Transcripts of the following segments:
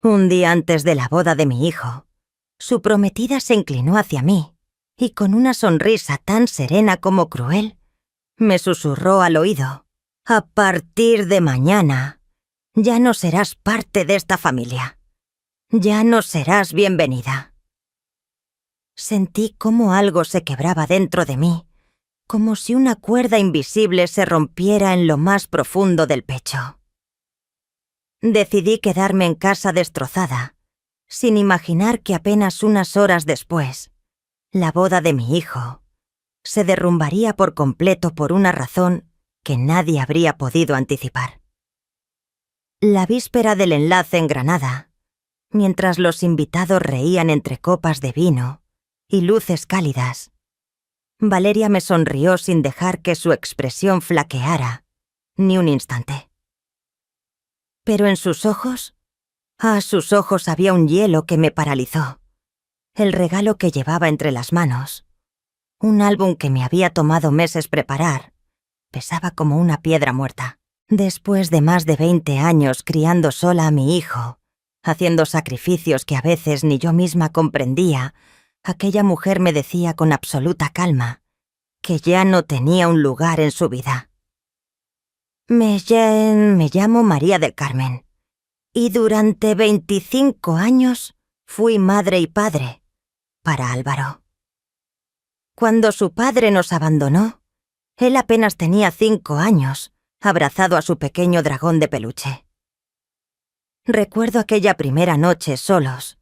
Un día antes de la boda de mi hijo, su prometida se inclinó hacia mí y con una sonrisa tan serena como cruel, me susurró al oído: «A partir de mañana, ya no serás parte de esta familia. Ya no serás bienvenida». Sentí cómo algo se quebraba dentro de mí, como si una cuerda invisible se rompiera en lo más profundo del pecho. Decidí quedarme en casa destrozada, sin imaginar que apenas unas horas después, la boda de mi hijo se derrumbaría por completo por una razón que nadie habría podido anticipar. La víspera del enlace en Granada, mientras los invitados reían entre copas de vino y luces cálidas, Valeria me sonrió sin dejar que su expresión flaqueara ni un instante. Pero en sus ojos había un hielo que me paralizó. El regalo que llevaba entre las manos, un álbum que me había tomado meses preparar, pesaba como una piedra muerta. Después de más de 20 años criando sola a mi hijo, haciendo sacrificios que a veces ni yo misma comprendía, aquella mujer me decía con absoluta calma que ya no tenía un lugar en su vida. Me llamo María del Carmen, y durante 25 años fui madre y padre para Álvaro. Cuando su padre nos abandonó, él apenas tenía 5 años, abrazado a su pequeño dragón de peluche. Recuerdo aquella primera noche solos,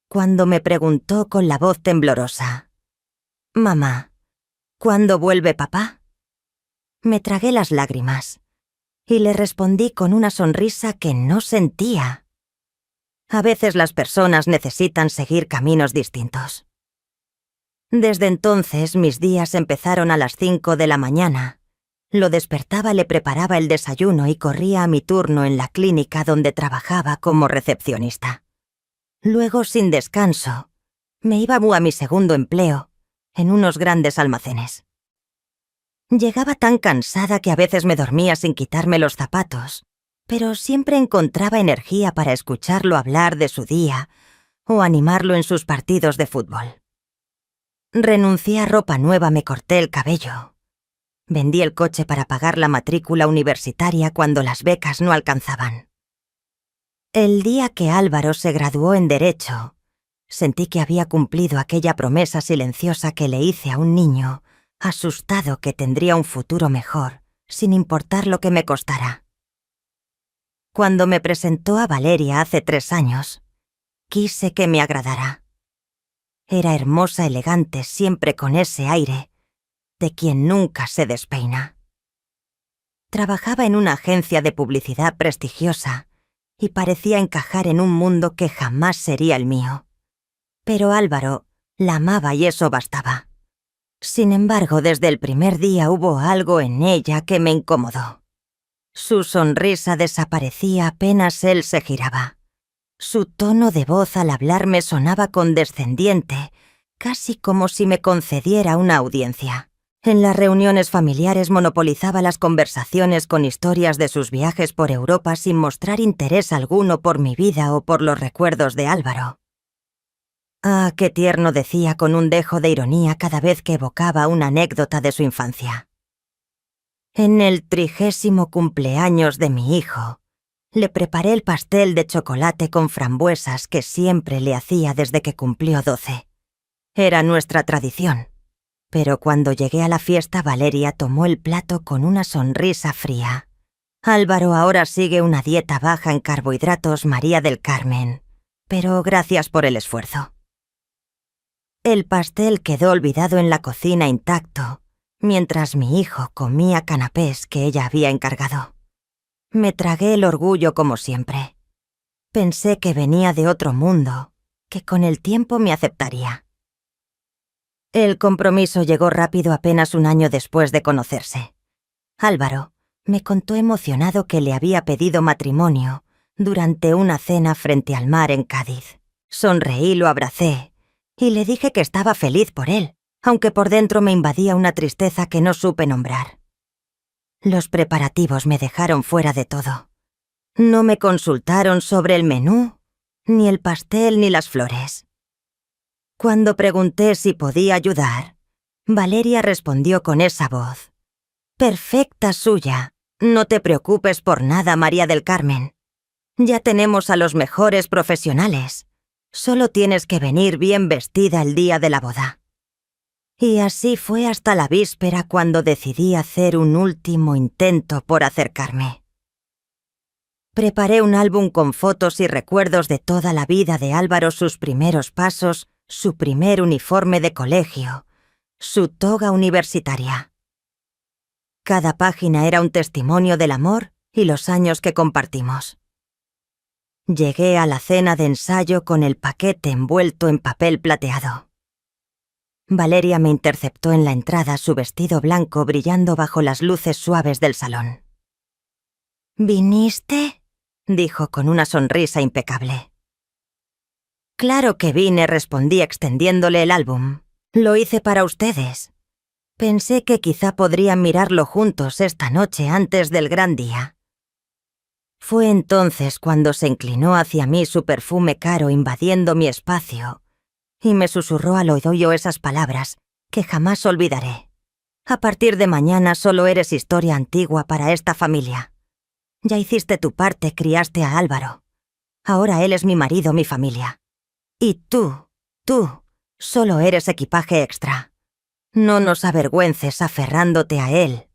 cuando me preguntó con la voz temblorosa: «Mamá, ¿cuándo vuelve papá?». Me tragué las lágrimas y le respondí con una sonrisa que no sentía. A veces las personas necesitan seguir caminos distintos. Desde entonces mis días empezaron a las 5 de la mañana. Lo despertaba, le preparaba el desayuno y corría a mi turno en la clínica donde trabajaba como recepcionista. Luego, sin descanso, me iba a mi segundo empleo, en unos grandes almacenes. Llegaba tan cansada que a veces me dormía sin quitarme los zapatos, pero siempre encontraba energía para escucharlo hablar de su día o animarlo en sus partidos de fútbol. Renuncié a ropa nueva, me corté el cabello. Vendí el coche para pagar la matrícula universitaria cuando las becas no alcanzaban. El día que Álvaro se graduó en Derecho, sentí que había cumplido aquella promesa silenciosa que le hice a un niño, asustado que tendría un futuro mejor, sin importar lo que me costara. Cuando me presentó a Valeria hace 3 años, quise que me agradara. Era hermosa, elegante, siempre con ese aire de quien nunca se despeina. Trabajaba en una agencia de publicidad prestigiosa y parecía encajar en un mundo que jamás sería el mío. Pero Álvaro la amaba y eso bastaba. Sin embargo, desde el primer día hubo algo en ella que me incomodó. Su sonrisa desaparecía apenas él se giraba. Su tono de voz al hablarme sonaba condescendiente, casi como si me concediera una audiencia. En las reuniones familiares monopolizaba las conversaciones con historias de sus viajes por Europa sin mostrar interés alguno por mi vida o por los recuerdos de Álvaro. «Ah, qué tierno», decía con un dejo de ironía cada vez que evocaba una anécdota de su infancia. En el 30º cumpleaños de mi hijo, le preparé el pastel de chocolate con frambuesas que siempre le hacía desde que cumplió 12. Era nuestra tradición. Pero cuando llegué a la fiesta, Valeria tomó el plato con una sonrisa fría. «Álvaro ahora sigue una dieta baja en carbohidratos, María del Carmen, pero gracias por el esfuerzo». El pastel quedó olvidado en la cocina intacto, mientras mi hijo comía canapés que ella había encargado. Me tragué el orgullo como siempre. Pensé que venía de otro mundo, que con el tiempo me aceptaría. El compromiso llegó rápido apenas un año después de conocerse. Álvaro me contó emocionado que le había pedido matrimonio durante una cena frente al mar en Cádiz. Sonreí, lo abracé y le dije que estaba feliz por él, aunque por dentro me invadía una tristeza que no supe nombrar. Los preparativos me dejaron fuera de todo. No me consultaron sobre el menú ni el pastel ni las flores. Cuando pregunté si podía ayudar, Valeria respondió con esa voz: «Perfecta suya. No te preocupes por nada, María del Carmen. Ya tenemos a los mejores profesionales. Solo tienes que venir bien vestida el día de la boda». Y así fue hasta la víspera, cuando decidí hacer un último intento por acercarme. Preparé un álbum con fotos y recuerdos de toda la vida de Álvaro, sus primeros pasos, su primer uniforme de colegio, su toga universitaria. Cada página era un testimonio del amor y los años que compartimos. Llegué a la cena de ensayo con el paquete envuelto en papel plateado. Valeria me interceptó en la entrada, su vestido blanco brillando bajo las luces suaves del salón. «¿Viniste?», dijo con una sonrisa impecable. «Claro que vine», respondí extendiéndole el álbum. «Lo hice para ustedes. Pensé que quizá podrían mirarlo juntos esta noche antes del gran día». Fue entonces cuando se inclinó hacia mí, su perfume caro invadiendo mi espacio, y me susurró al oído esas palabras que jamás olvidaré. «A partir de mañana solo eres historia antigua para esta familia. Ya hiciste tu parte, criaste a Álvaro. Ahora él es mi marido, mi familia. Y tú, solo eres equipaje extra. No nos avergüences aferrándote a él».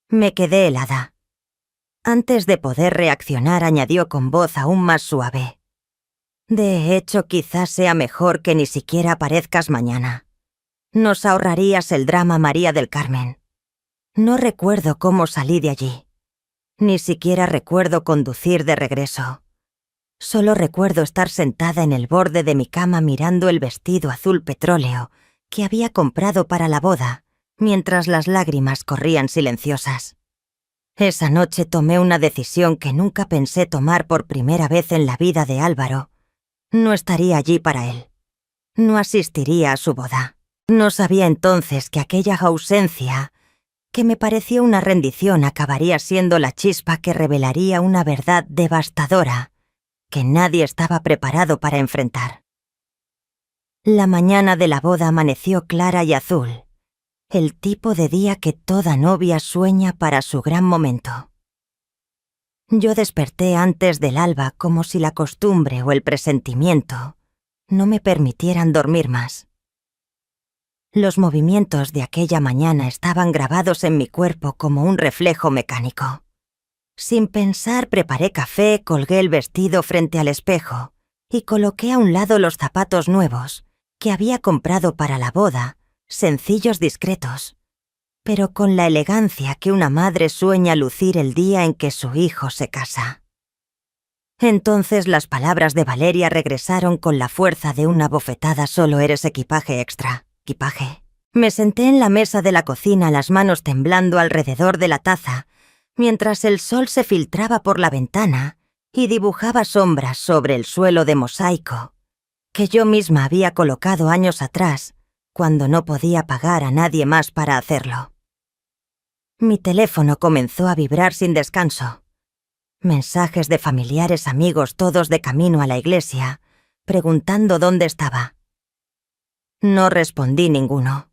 Me quedé helada. Antes de poder reaccionar, añadió con voz aún más suave: «De hecho, quizás sea mejor que ni siquiera aparezcas mañana. Nos ahorrarías el drama, María del Carmen. No recuerdo cómo salí de allí. Ni siquiera recuerdo conducir de regreso. Solo recuerdo estar sentada en el borde de mi cama mirando el vestido azul petróleo que había comprado para la boda, mientras las lágrimas corrían silenciosas. Esa noche tomé una decisión que nunca pensé tomar por primera vez en la vida de Álvaro. No estaría allí para él. No asistiría a su boda. No sabía entonces que aquella ausencia, que me pareció una rendición, acabaría siendo la chispa que revelaría una verdad devastadora que nadie estaba preparado para enfrentar. La mañana de la boda amaneció clara y azul, el tipo de día que toda novia sueña para su gran momento. Yo desperté antes del alba, como si la costumbre o el presentimiento no me permitieran dormir más. Los movimientos de aquella mañana estaban grabados en mi cuerpo como un reflejo mecánico. Sin pensar, preparé café, colgué el vestido frente al espejo y coloqué a un lado los zapatos nuevos que había comprado para la boda, sencillos, discretos, pero con la elegancia que una madre sueña lucir el día en que su hijo se casa. Entonces las palabras de Valeria regresaron con la fuerza de una bofetada: «Solo eres equipaje extra, equipaje». Me senté en la mesa de la cocina, las manos temblando alrededor de la taza, mientras el sol se filtraba por la ventana y dibujaba sombras sobre el suelo de mosaico que yo misma había colocado años atrás, cuando no podía pagar a nadie más para hacerlo. Mi teléfono comenzó a vibrar sin descanso. Mensajes de familiares, amigos, todos de camino a la iglesia, preguntando dónde estaba. No respondí ninguno.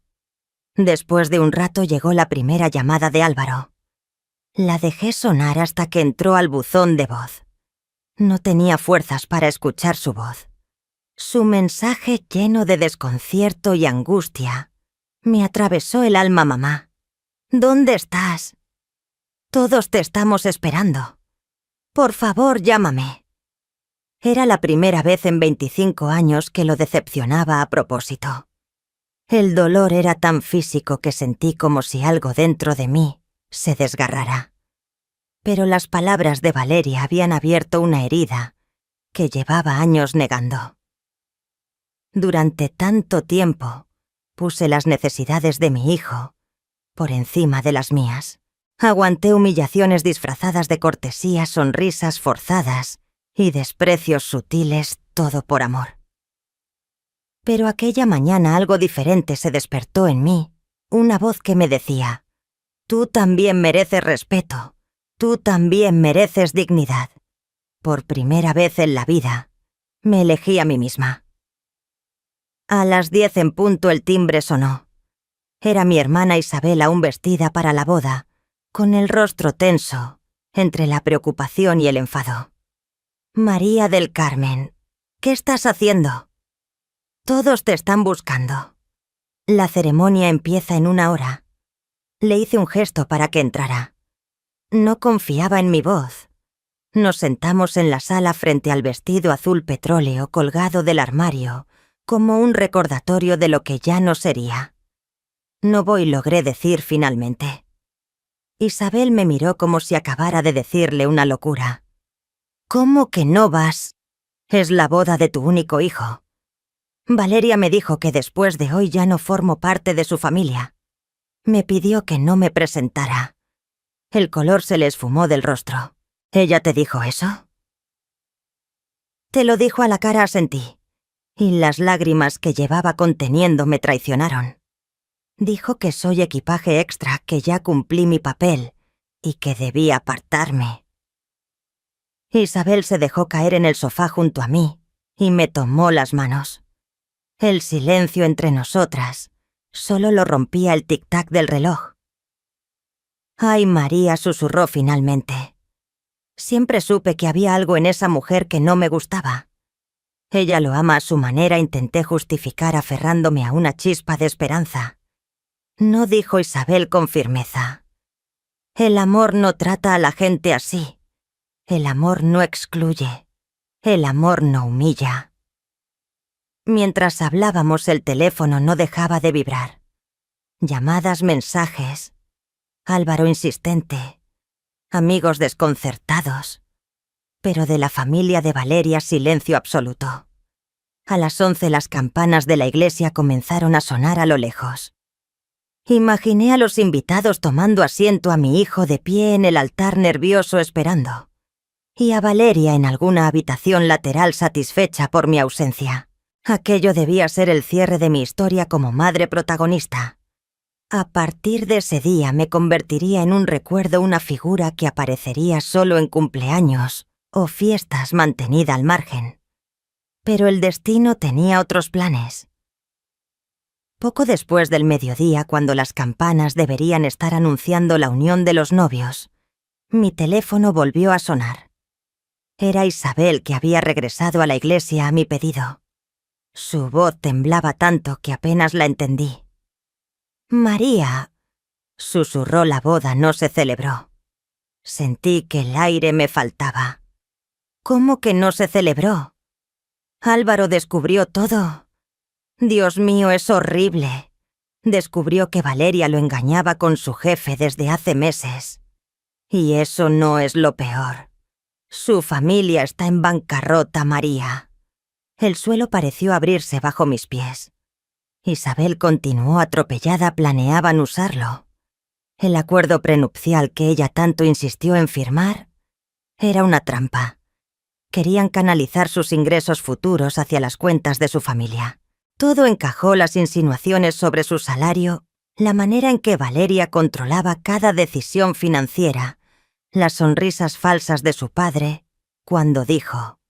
Después de un rato llegó la primera llamada de Álvaro. La dejé sonar hasta que entró al buzón de voz. No tenía fuerzas para escuchar su voz. Su mensaje, lleno de desconcierto y angustia, me atravesó el alma. «Mamá, ¿dónde estás? Todos te estamos esperando. Por favor, llámame». Era la primera vez en 25 años que lo decepcionaba a propósito. El dolor era tan físico que sentí como si algo dentro de mí se desgarrara. Pero las palabras de Valeria habían abierto una herida que llevaba años negando. Durante tanto tiempo puse las necesidades de mi hijo por encima de las mías. Aguanté humillaciones disfrazadas de cortesía, sonrisas forzadas y desprecios sutiles, todo por amor. Pero aquella mañana algo diferente se despertó en mí, una voz que me decía: «Tú también mereces respeto, tú también mereces dignidad. por primera vez en la vida, me elegí a mí misma. A las 10 en punto el timbre sonó. Era mi hermana Isabel aún vestida para la boda, con el rostro tenso, entre la preocupación y el enfado. «María del Carmen, ¿qué estás haciendo? Todos te están buscando. La ceremonia empieza en 1 hora». Le hice un gesto para que entrara. No confiaba en mi voz. Nos sentamos en la sala frente al vestido azul petróleo colgado del armario, como un recordatorio de lo que ya no sería. «No voy», logré decir finalmente. Isabel me miró como si acabara de decirle una locura. «¿Cómo que no vas? Es la boda de tu único hijo. Valeria me dijo que después de hoy ya no formo parte de su familia. Me pidió que no me presentara». El color se le esfumó del rostro. «¿Ella te dijo eso?» «Te lo dijo a la cara», asentí, y las lágrimas que llevaba conteniendo me traicionaron. Dijo que soy equipaje extra, que ya cumplí mi papel y que debía apartarme. Isabel se dejó caer en el sofá junto a mí y me tomó las manos. El silencio entre nosotras solo lo rompía el tic-tac del reloj. «Ay, María», susurró finalmente. Siempre supe que había algo en esa mujer que no me gustaba. Ella lo ama a su manera, intenté justificar aferrándome a una chispa de esperanza. «No», dijo Isabel con firmeza. «El amor no trata a la gente así. El amor no excluye. El amor no humilla». Mientras hablábamos, el teléfono no dejaba de vibrar. Llamadas, mensajes. Álvaro insistente. Amigos desconcertados. Pero de la familia de Valeria, silencio absoluto. A las 11 las campanas de la iglesia comenzaron a sonar a lo lejos. Imaginé a los invitados tomando asiento, a mi hijo de pie en el altar nervioso esperando, y a Valeria en alguna habitación lateral satisfecha por mi ausencia. Aquello debía ser el cierre de mi historia como madre protagonista. A partir de ese día me convertiría en un recuerdo, una figura que aparecería solo en cumpleaños o fiestas, mantenida al margen. Pero el destino tenía otros planes. Poco después del mediodía, cuando las campanas deberían estar anunciando la unión de los novios, mi teléfono volvió a sonar. Era Isabel, que había regresado a la iglesia a mi pedido. Su voz temblaba tanto que apenas la entendí. «María», susurró. «La boda no se celebró». Sentí que el aire me faltaba. «¿Cómo que no se celebró? Álvaro descubrió todo. Dios mío, es horrible. Descubrió que Valeria lo engañaba con su jefe desde hace meses. Y eso no es lo peor. Su familia está en bancarrota, María». El suelo pareció abrirse bajo mis pies. Isabel continuó atropellada. Planeaban usarlo. El acuerdo prenupcial que ella tanto insistió en firmar era una trampa. Querían canalizar sus ingresos futuros hacia las cuentas de su familia. Todo encajó: las insinuaciones sobre su salario, la manera en que Valeria controlaba cada decisión financiera, las sonrisas falsas de su padre, cuando dijo: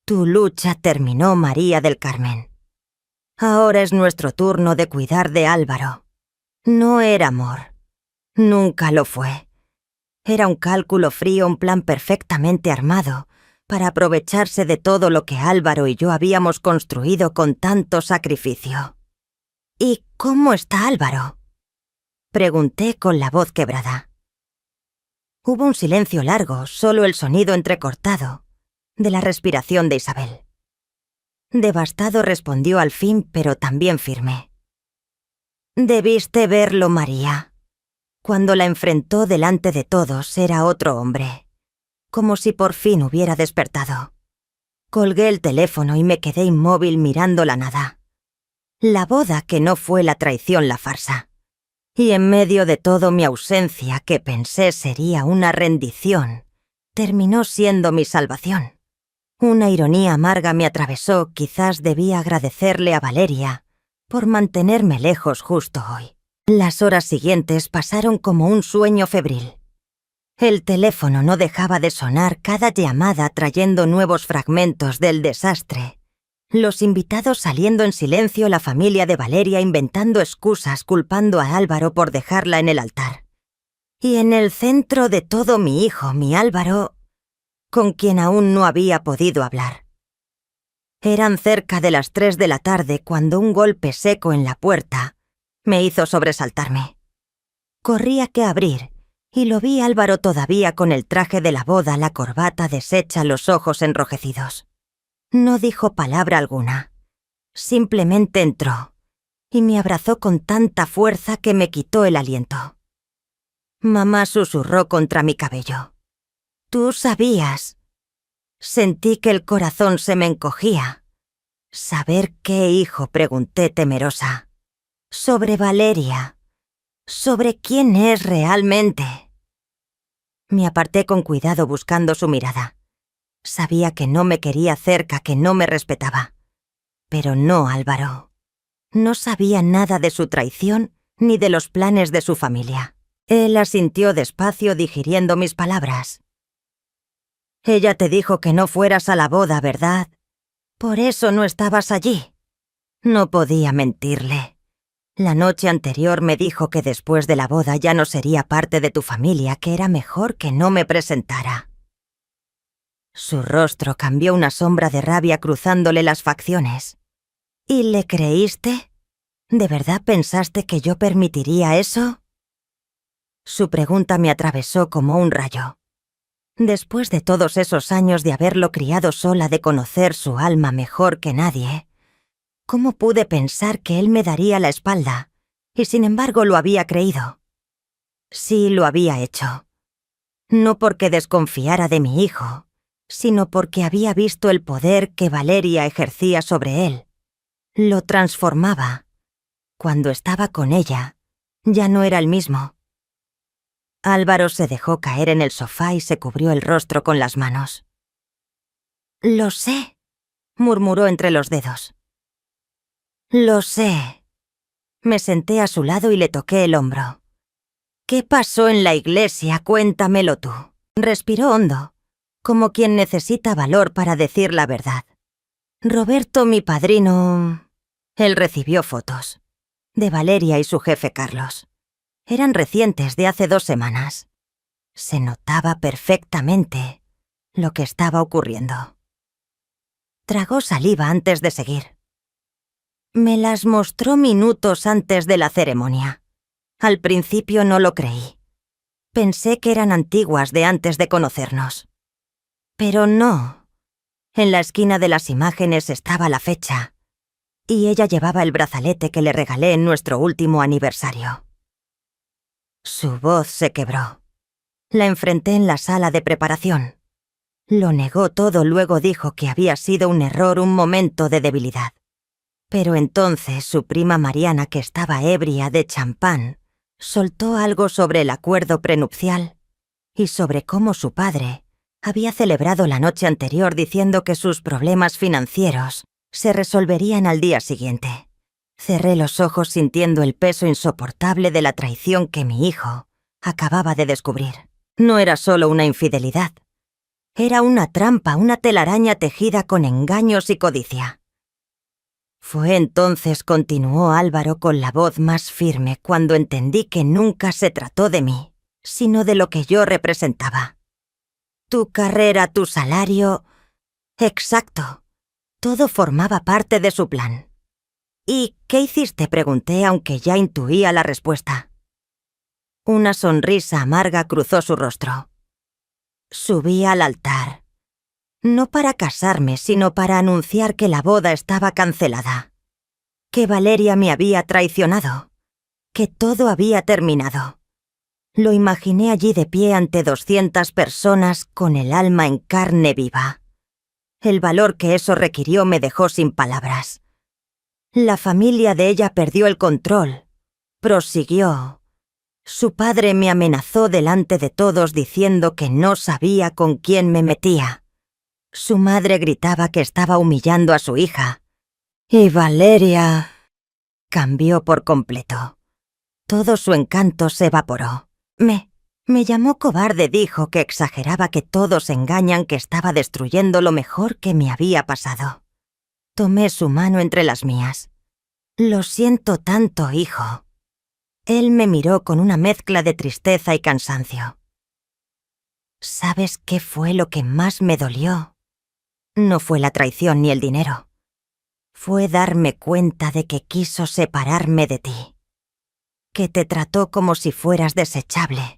«Tu lucha terminó, María del Carmen. Ahora es nuestro turno de cuidar de Álvaro». No era amor. Nunca lo fue. Era un cálculo frío, un plan perfectamente armado para aprovecharse de todo lo que Álvaro y yo habíamos construido con tanto sacrificio. «¿Y cómo está Álvaro?», pregunté con la voz quebrada. Hubo un silencio largo, solo el sonido entrecortado de la respiración de Isabel. Devastado respondió al fin, pero también firme: «Debiste verlo, María. Cuando la enfrentó delante de todos era otro hombre, como si por fin hubiera despertado». Colgué el teléfono y me quedé inmóvil mirando la nada. La boda que no fue, la traición, la farsa. Y en medio de todo, mi ausencia, que pensé sería una rendición, terminó siendo mi salvación. Una ironía amarga me atravesó. Quizás debía agradecerle a Valeria por mantenerme lejos justo hoy. Las horas siguientes pasaron como un sueño febril. El teléfono no dejaba de sonar, cada llamada trayendo nuevos fragmentos del desastre. Los invitados saliendo en silencio, la familia de Valeria inventando excusas, culpando a Álvaro por dejarla en el altar. Y en el centro de todo mi hijo, mi Álvaro, con quien aún no había podido hablar. Eran cerca de las 3 de la tarde cuando un golpe seco en la puerta me hizo sobresaltarme. Corrí a que abrir, y lo vi Álvaro todavía con el traje de la boda, la corbata deshecha, los ojos enrojecidos. No dijo palabra alguna. Simplemente entró, y me abrazó con tanta fuerza que me quitó el aliento. Mamá susurró contra mi cabello. «Tú sabías». Sentí que el corazón se me encogía. «¿Saber qué, hijo?», pregunté temerosa. «Sobre Valeria. Sobre quién es realmente». Me aparté con cuidado buscando su mirada. Sabía que no me quería cerca, que no me respetaba. Pero no Álvaro. No sabía nada de su traición ni de los planes de su familia. Él asintió despacio, digiriendo mis palabras. «Ella te dijo que no fueras a la boda, ¿verdad? Por eso no estabas allí». No podía mentirle. La noche anterior me dijo que después de la boda ya no sería parte de tu familia, que era mejor que no me presentara. Su rostro cambió, una sombra de rabia cruzándole las facciones. ¿Y le creíste? ¿De verdad pensaste que yo permitiría eso? Su pregunta me atravesó como un rayo. Después de todos esos años de haberlo criado sola, de conocer su alma mejor que nadie, ¿cómo pude pensar que él me daría la espalda? Y sin embargo lo había creído. Sí, lo había hecho. No porque desconfiara de mi hijo, sino porque había visto el poder que Valeria ejercía sobre él. Lo transformaba. Cuando estaba con ella, ya no era el mismo. Álvaro se dejó caer en el sofá y se cubrió el rostro con las manos. «Lo sé», murmuró entre los dedos. «Lo sé». Me senté a su lado y le toqué el hombro. «¿Qué pasó en la iglesia? Cuéntamelo tú». Respiró hondo, como quien necesita valor para decir la verdad. «Roberto, mi padrino...». Él recibió fotos de Valeria y su jefe Carlos. Eran recientes, de hace 2 semanas. Se notaba perfectamente lo que estaba ocurriendo. Tragó saliva antes de seguir. Me las mostró minutos antes de la ceremonia. Al principio no lo creí. Pensé que eran antiguas, de antes de conocernos. Pero no. En la esquina de las imágenes estaba la fecha, y ella llevaba el brazalete que le regalé en nuestro último aniversario. Su voz se quebró. La enfrenté en la sala de preparación. Lo negó todo, luego dijo que había sido un error, un momento de debilidad. Pero entonces su prima Mariana, que estaba ebria de champán, soltó algo sobre el acuerdo prenupcial y sobre cómo su padre había celebrado la noche anterior diciendo que sus problemas financieros se resolverían al día siguiente. Cerré los ojos sintiendo el peso insoportable de la traición que mi hijo acababa de descubrir. No era solo una infidelidad. Era una trampa, una telaraña tejida con engaños y codicia. Fue entonces, continuó Álvaro con la voz más firme, cuando entendí que nunca se trató de mí, sino de lo que yo representaba. Tu carrera, tu salario... Exacto. Todo formaba parte de su plan. «¿Y qué hiciste?», pregunté, aunque ya intuía la respuesta. Una sonrisa amarga cruzó su rostro. Subí al altar. No para casarme, sino para anunciar que la boda estaba cancelada. Que Valeria me había traicionado. Que todo había terminado. Lo imaginé allí de pie ante 200 personas con el alma en carne viva. El valor que eso requirió me dejó sin palabras. La familia de ella perdió el control. Prosiguió. Su padre me amenazó delante de todos diciendo que no sabía con quién me metía. Su madre gritaba que estaba humillando a su hija. Y Valeria cambió por completo. Todo su encanto se evaporó. Me llamó cobarde, dijo que exageraba, que todos engañan, que estaba destruyendo lo mejor que me había pasado. Tomé su mano entre las mías. Lo siento tanto, hijo. Él me miró con una mezcla de tristeza y cansancio. ¿Sabes qué fue lo que más me dolió? No fue la traición ni el dinero. Fue darme cuenta de que quiso separarme de ti. Que te trató como si fueras desechable.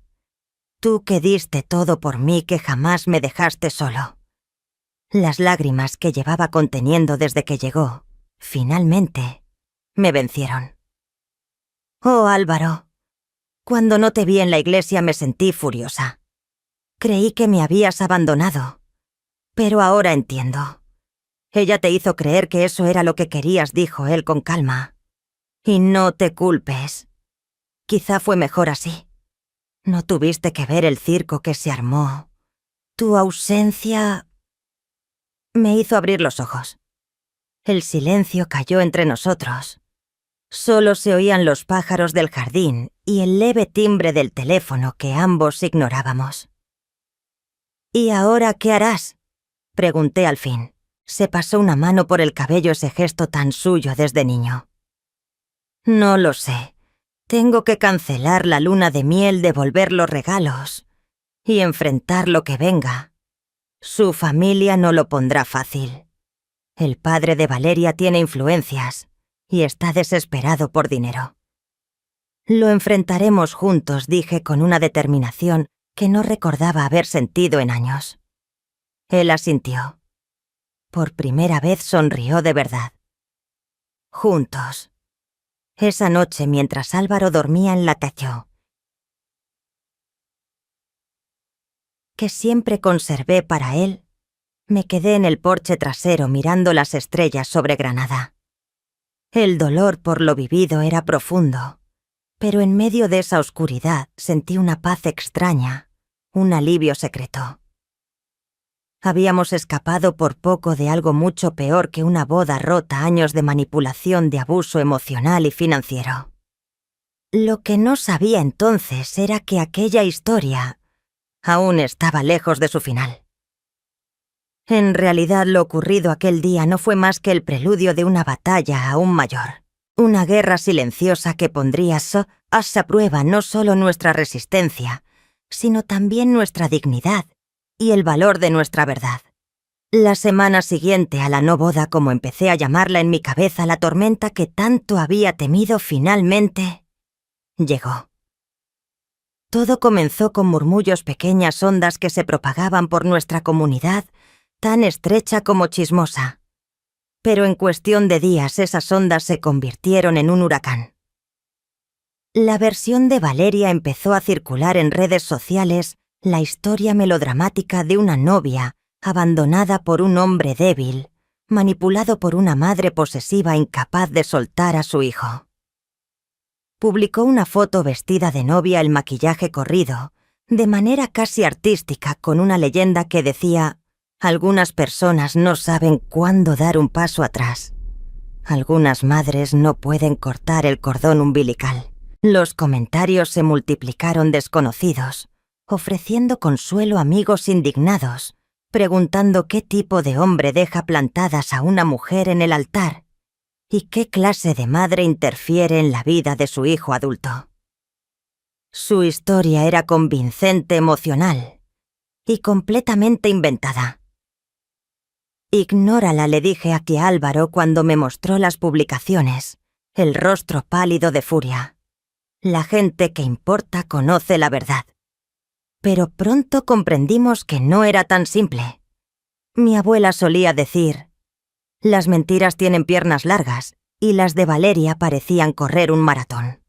Tú que diste todo por mí, que jamás me dejaste solo. Las lágrimas que llevaba conteniendo desde que llegó, finalmente, me vencieron. Oh, Álvaro, cuando no te vi en la iglesia me sentí furiosa. Creí que me habías abandonado. Pero ahora entiendo. Ella te hizo creer que eso era lo que querías, dijo él con calma. Y no te culpes. Quizá fue mejor así. No tuviste que ver el circo que se armó. Tu ausencia me hizo abrir los ojos. El silencio cayó entre nosotros. Solo se oían los pájaros del jardín y el leve timbre del teléfono que ambos ignorábamos. ¿Y ahora qué harás?, pregunté al fin. Se pasó una mano por el cabello, ese gesto tan suyo desde niño. No lo sé. Tengo que cancelar la luna de miel, devolver los regalos y enfrentar lo que venga. Su familia no lo pondrá fácil. El padre de Valeria tiene influencias y está desesperado por dinero. Lo enfrentaremos juntos, dije con una determinación que no recordaba haber sentido en años. Él asintió. Por primera vez sonrió de verdad. Juntos. Esa noche, mientras Álvaro dormía en la cachó, que siempre conservé para él, me quedé en el porche trasero mirando las estrellas sobre Granada. El dolor por lo vivido era profundo, pero en medio de esa oscuridad sentí una paz extraña, un alivio secreto. Habíamos escapado por poco de algo mucho peor que una boda rota, años de manipulación, de abuso emocional y financiero. Lo que no sabía entonces era que aquella historia aún estaba lejos de su final. En realidad, lo ocurrido aquel día no fue más que el preludio de una batalla aún mayor, una guerra silenciosa que pondría a prueba no solo nuestra resistencia, sino también nuestra dignidad y el valor de nuestra verdad. La semana siguiente a la no boda, como empecé a llamarla en mi cabeza, la tormenta que tanto había temido finalmente llegó. Todo comenzó con murmullos, pequeñas ondas que se propagaban por nuestra comunidad, tan estrecha como chismosa. Pero en cuestión de días esas ondas se convirtieron en un huracán. La versión de Valeria empezó a circular en redes sociales, la historia melodramática de una novia abandonada por un hombre débil, manipulado por una madre posesiva incapaz de soltar a su hijo. Publicó una foto vestida de novia, el maquillaje corrido, de manera casi artística, con una leyenda que decía: algunas personas no saben cuándo dar un paso atrás. Algunas madres no pueden cortar el cordón umbilical. Los comentarios se multiplicaron desconocidos, ofreciendo consuelo a amigos indignados, preguntando qué tipo de hombre deja plantadas a una mujer en el altar y qué clase de madre interfiere en la vida de su hijo adulto. Su historia era convincente, emocional y completamente inventada. Ignórala, le dije aquí a Álvaro cuando me mostró las publicaciones, el rostro pálido de furia. La gente que importa conoce la verdad. Pero pronto comprendimos que no era tan simple. Mi abuela solía decir: las mentiras tienen piernas largas, y las de Valeria parecían correr un maratón.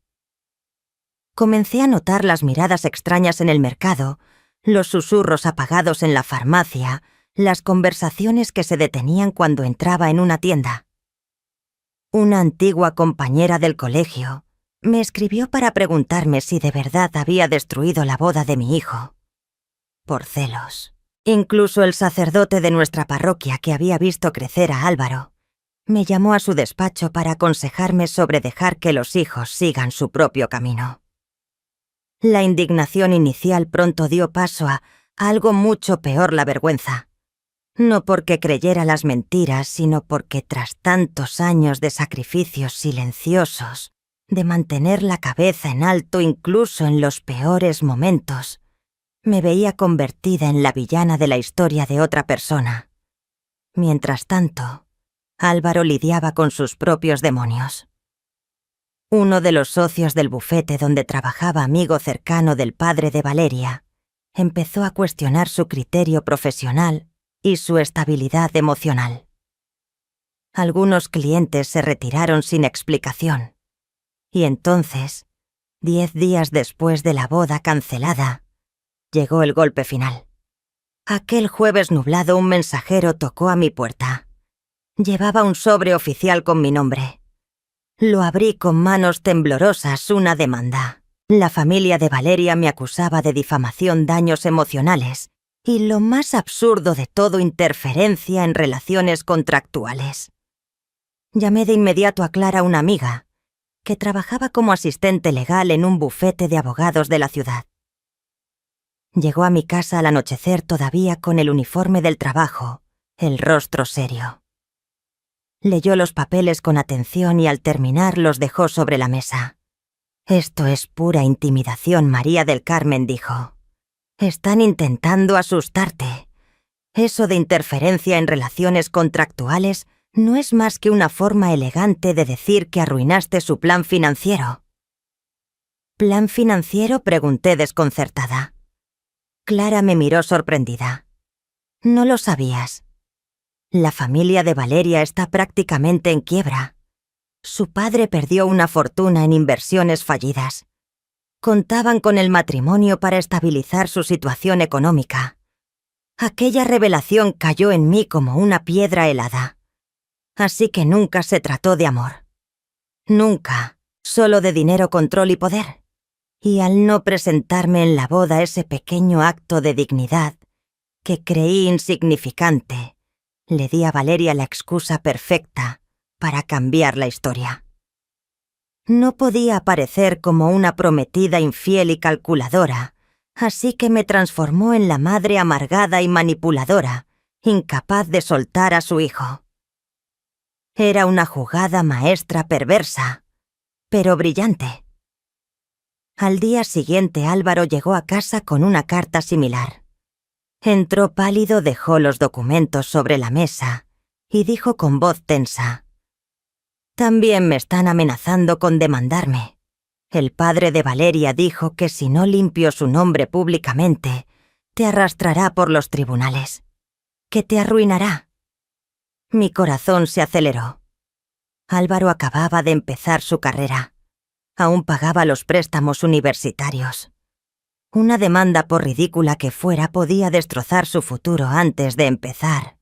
Comencé a notar las miradas extrañas en el mercado, los susurros apagados en la farmacia, las conversaciones que se detenían cuando entraba en una tienda. Una antigua compañera del colegio me escribió para preguntarme si de verdad había destruido la boda de mi hijo. Por celos. Incluso el sacerdote de nuestra parroquia, que había visto crecer a Álvaro, me llamó a su despacho para aconsejarme sobre dejar que los hijos sigan su propio camino. La indignación inicial pronto dio paso a algo mucho peor: la vergüenza. No porque creyera las mentiras, sino porque tras tantos años de sacrificios silenciosos, de mantener la cabeza en alto incluso en los peores momentos, me veía convertida en la villana de la historia de otra persona. Mientras tanto, Álvaro lidiaba con sus propios demonios. Uno de los socios del bufete donde trabajaba, amigo cercano del padre de Valeria, empezó a cuestionar su criterio profesional y su estabilidad emocional. Algunos clientes se retiraron sin explicación. Y entonces, 10 días después de la boda cancelada, llegó el golpe final. Aquel jueves nublado un mensajero tocó a mi puerta. Llevaba un sobre oficial con mi nombre. Lo abrí con manos temblorosas: una demanda. La familia de Valeria me acusaba de difamación, daños emocionales y, lo más absurdo de todo, interferencia en relaciones contractuales. Llamé de inmediato a Clara, una amiga, que trabajaba como asistente legal en un bufete de abogados de la ciudad. Llegó a mi casa al anochecer, todavía con el uniforme del trabajo, el rostro serio. Leyó los papeles con atención y al terminar los dejó sobre la mesa. «Esto es pura intimidación, María del Carmen», dijo. «Están intentando asustarte. Eso de interferencia en relaciones contractuales no es más que una forma elegante de decir que arruinaste su plan financiero». «¿Plan financiero?», pregunté desconcertada. Clara me miró sorprendida. «¿No lo sabías? La familia de Valeria está prácticamente en quiebra. Su padre perdió una fortuna en inversiones fallidas. Contaban con el matrimonio para estabilizar su situación económica. Aquella revelación cayó en mí como una piedra helada. Así que nunca se trató de amor. Nunca, solo de dinero, control y poder. Y al no presentarme en la boda, ese pequeño acto de dignidad, que creí insignificante, le di a Valeria la excusa perfecta para cambiar la historia. No podía aparecer como una prometida infiel y calculadora, así que me transformó en la madre amargada y manipuladora, incapaz de soltar a su hijo. Era una jugada maestra, perversa, pero brillante. Al día siguiente Álvaro llegó a casa con una carta similar. Entró pálido, dejó los documentos sobre la mesa y dijo con voz tensa: «También me están amenazando con demandarme. El padre de Valeria dijo que si no limpio su nombre públicamente, te arrastrará por los tribunales, que te arruinará». Mi corazón se aceleró. Álvaro acababa de empezar su carrera. Aún pagaba los préstamos universitarios. Una demanda, por ridícula que fuera, podía destrozar su futuro antes de empezar.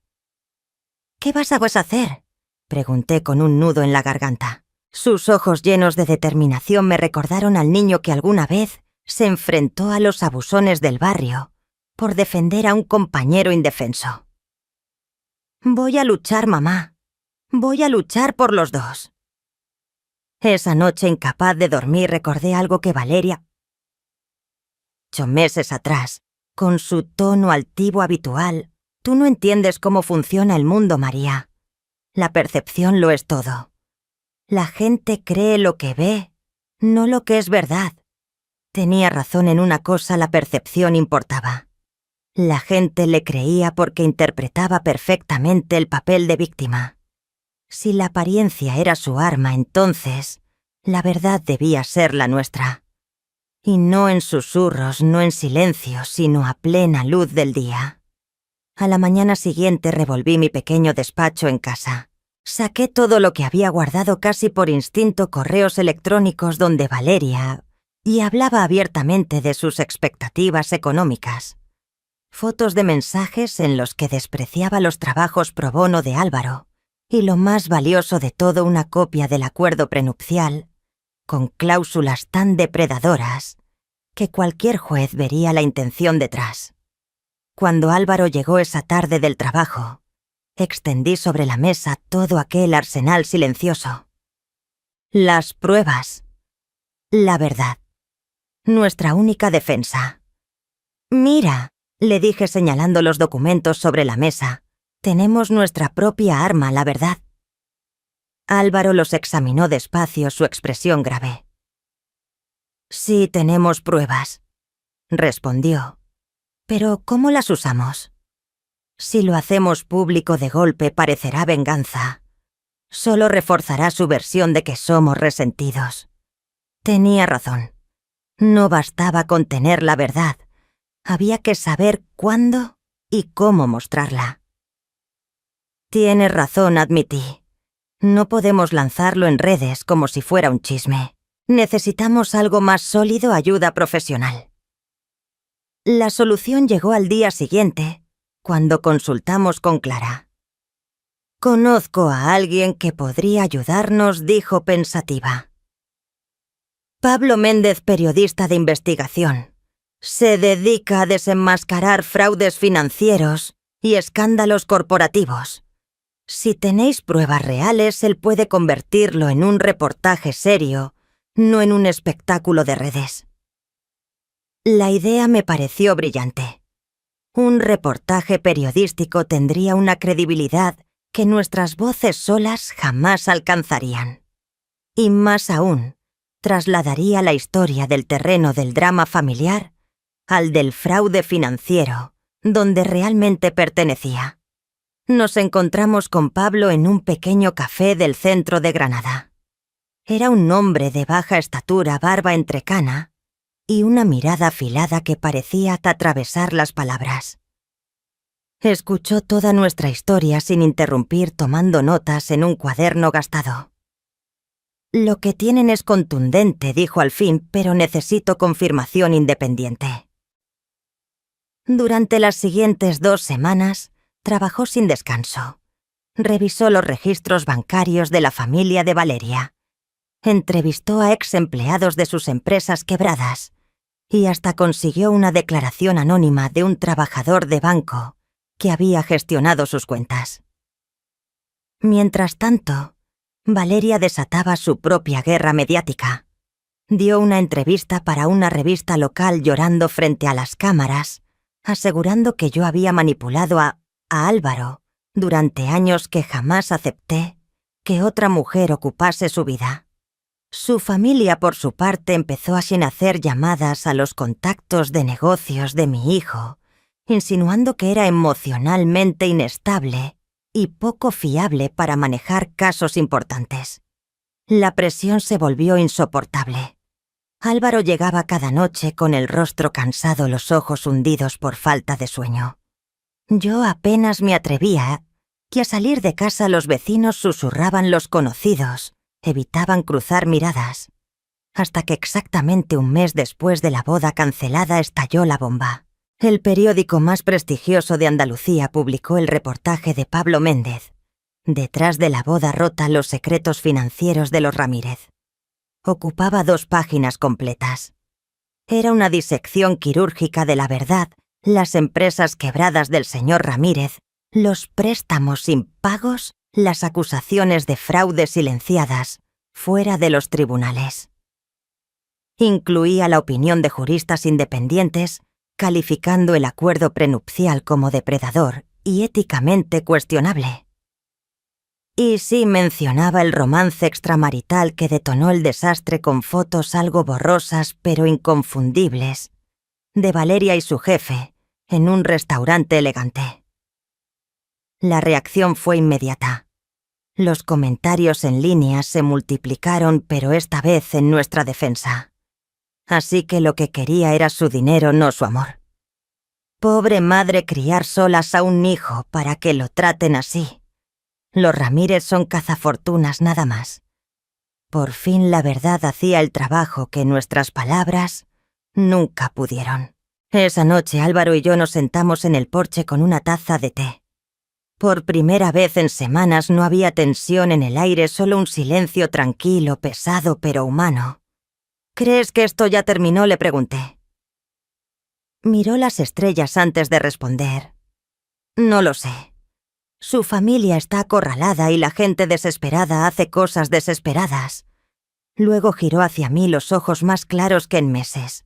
«¿Qué vas a hacer?», pregunté con un nudo en la garganta. Sus ojos llenos de determinación me recordaron al niño que alguna vez se enfrentó a los abusones del barrio por defender a un compañero indefenso. «Voy a luchar, mamá. Voy a luchar por los dos». Esa noche, incapaz de dormir, recordé algo que Valeria, 8 meses atrás, con su tono altivo habitual: «Tú no entiendes cómo funciona el mundo, María. La percepción lo es todo. La gente cree lo que ve, no lo que es verdad». Tenía razón en una cosa: la percepción importaba. La gente le creía porque interpretaba perfectamente el papel de víctima. Si la apariencia era su arma, entonces la verdad debía ser la nuestra. Y no en susurros, no en silencio, sino a plena luz del día. A la mañana siguiente revolví mi pequeño despacho en casa. Saqué todo lo que había guardado casi por instinto: correos electrónicos donde Valeria y hablaba abiertamente de sus expectativas económicas. Fotos de mensajes en los que despreciaba los trabajos pro bono de Álvaro. Y lo más valioso de todo, una copia del acuerdo prenupcial, con cláusulas tan depredadoras que cualquier juez vería la intención detrás. Cuando Álvaro llegó esa tarde del trabajo, extendí sobre la mesa todo aquel arsenal silencioso. Las pruebas. La verdad. nuestra única defensa. «Mira», le dije señalando los documentos sobre la mesa, «tenemos nuestra propia arma, la verdad». Álvaro los examinó despacio, su expresión grave. «Sí, tenemos pruebas», respondió. «Pero ¿cómo las usamos? Si lo hacemos público de golpe parecerá venganza. Solo reforzará su versión de que somos resentidos». Tenía razón. No bastaba con tener la verdad. Había que saber cuándo y cómo mostrarla. «Tienes razón», admití. «No podemos lanzarlo en redes como si fuera un chisme. Necesitamos algo más sólido, ayuda profesional». La solución llegó al día siguiente, cuando consultamos con Clara. «Conozco a alguien que podría ayudarnos», dijo pensativa. «Pablo Méndez, periodista de investigación. Se dedica a desenmascarar fraudes financieros y escándalos corporativos. Si tenéis pruebas reales, él puede convertirlo en un reportaje serio, no en un espectáculo de redes». La idea me pareció brillante. Un reportaje periodístico tendría una credibilidad que nuestras voces solas jamás alcanzarían. Y más aún, trasladaría la historia del terreno del drama familiar al del fraude financiero, donde realmente pertenecía. Nos encontramos con Pablo en un pequeño café del centro de Granada. Era un hombre de baja estatura, barba entrecana y una mirada afilada que parecía atravesar las palabras. Escuchó toda nuestra historia sin interrumpir, tomando notas en un cuaderno gastado. «Lo que tienen es contundente», dijo al fin, «pero necesito confirmación independiente». Durante las siguientes 2 semanas, trabajó sin descanso. Revisó los registros bancarios de la familia de Valeria. Entrevistó a ex empleados de sus empresas quebradas y hasta consiguió una declaración anónima de un trabajador de banco que había gestionado sus cuentas. Mientras tanto, Valeria desataba su propia guerra mediática. Dio una entrevista para una revista local llorando frente a las cámaras, asegurando que yo había manipulado a Álvaro durante años, que jamás acepté que otra mujer ocupase su vida. Su familia, por su parte, empezó a sin hacer llamadas a los contactos de negocios de mi hijo, insinuando que era emocionalmente inestable y poco fiable para manejar casos importantes. La presión se volvió insoportable. Álvaro llegaba cada noche con el rostro cansado, los ojos hundidos por falta de sueño. Yo apenas me atrevía, y a salir de casa los vecinos susurraban los conocidos, evitaban cruzar miradas, hasta que exactamente un mes después de la boda cancelada estalló la bomba. El periódico más prestigioso de Andalucía publicó el reportaje de Pablo Méndez, «Detrás de la boda rota, los secretos financieros de los Ramírez». Ocupaba 2 páginas completas. Era una disección quirúrgica de la verdad, las empresas quebradas del señor Ramírez, los préstamos impagos, las acusaciones de fraude silenciadas, fuera de los tribunales. Incluía la opinión de juristas independientes, calificando el acuerdo prenupcial como depredador y éticamente cuestionable. Y sí mencionaba el romance extramarital que detonó el desastre, con fotos algo borrosas pero inconfundibles, de Valeria y su jefe en un restaurante elegante. La reacción fue inmediata. Los comentarios en línea se multiplicaron, pero esta vez en nuestra defensa. Así que lo que quería era su dinero, no su amor. Pobre madre, criar solas a un hijo para que lo traten así. Los Ramírez son cazafortunas, nada más. Por fin la verdad hacía el trabajo que nuestras palabras nunca pudieron. Esa noche Álvaro y yo nos sentamos en el porche con una taza de té. Por primera vez en semanas no había tensión en el aire, solo un silencio tranquilo, pesado pero humano. «¿Crees que esto ya terminó?», le pregunté. Miró las estrellas antes de responder. «No lo sé. Su familia está acorralada y la gente desesperada hace cosas desesperadas». Luego giró hacia mí los ojos más claros que en meses.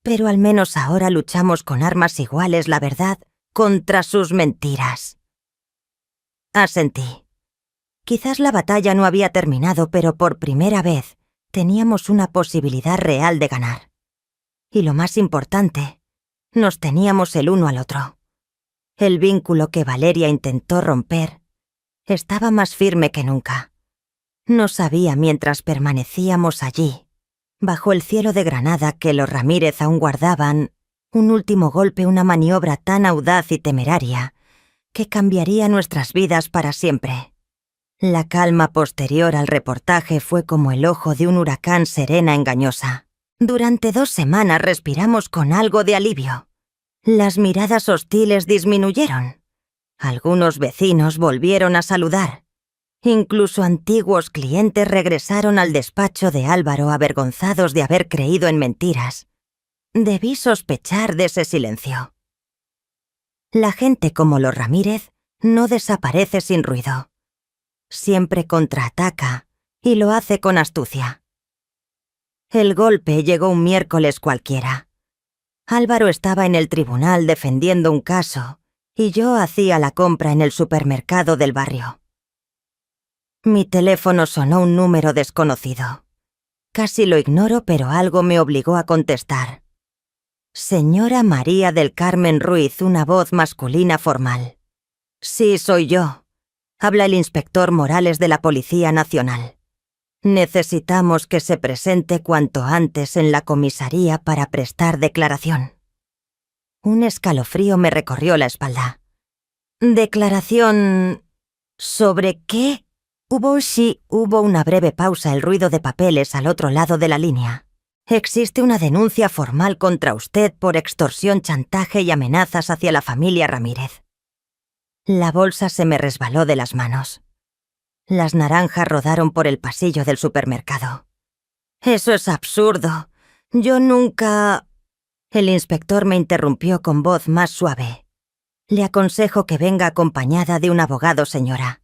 Pero al menos ahora luchamos con armas iguales, la verdad, contra sus mentiras. Asentí. Quizás la batalla no había terminado, pero por primera vez teníamos una posibilidad real de ganar. Y lo más importante, nos teníamos el uno al otro. El vínculo que Valeria intentó romper estaba más firme que nunca. No sabía mientras permanecíamos allí, bajo el cielo de Granada, que los Ramírez aún guardaban un último golpe, una maniobra tan audaz y temeraria que cambiaría nuestras vidas para siempre. La calma posterior al reportaje fue como el ojo de un huracán, serena, engañosa. Durante 2 semanas respiramos con algo de alivio. Las miradas hostiles disminuyeron. Algunos vecinos volvieron a saludar. Incluso antiguos clientes regresaron al despacho de Álvaro avergonzados de haber creído en mentiras. Debí sospechar de ese silencio. La gente como los Ramírez no desaparece sin ruido. Siempre contraataca y lo hace con astucia. El golpe llegó un miércoles cualquiera. Álvaro estaba en el tribunal defendiendo un caso y yo hacía la compra en el supermercado del barrio. Mi teléfono sonó un número desconocido. Casi lo ignoro, pero algo me obligó a contestar. Señora María del Carmen Ruiz, una voz masculina formal. Sí, soy yo. Habla el inspector Morales de la Policía Nacional. Necesitamos que se presente cuanto antes en la comisaría para prestar declaración. Un escalofrío me recorrió la espalda. ¿Declaración sobre qué? Hubo una breve pausa, el ruido de papeles al otro lado de la línea. Existe una denuncia formal contra usted por extorsión, chantaje y amenazas hacia la familia Ramírez. La bolsa se me resbaló de las manos. Las naranjas rodaron por el pasillo del supermercado. Eso es absurdo. Yo nunca... El inspector me interrumpió con voz más suave. Le aconsejo que venga acompañada de un abogado, señora.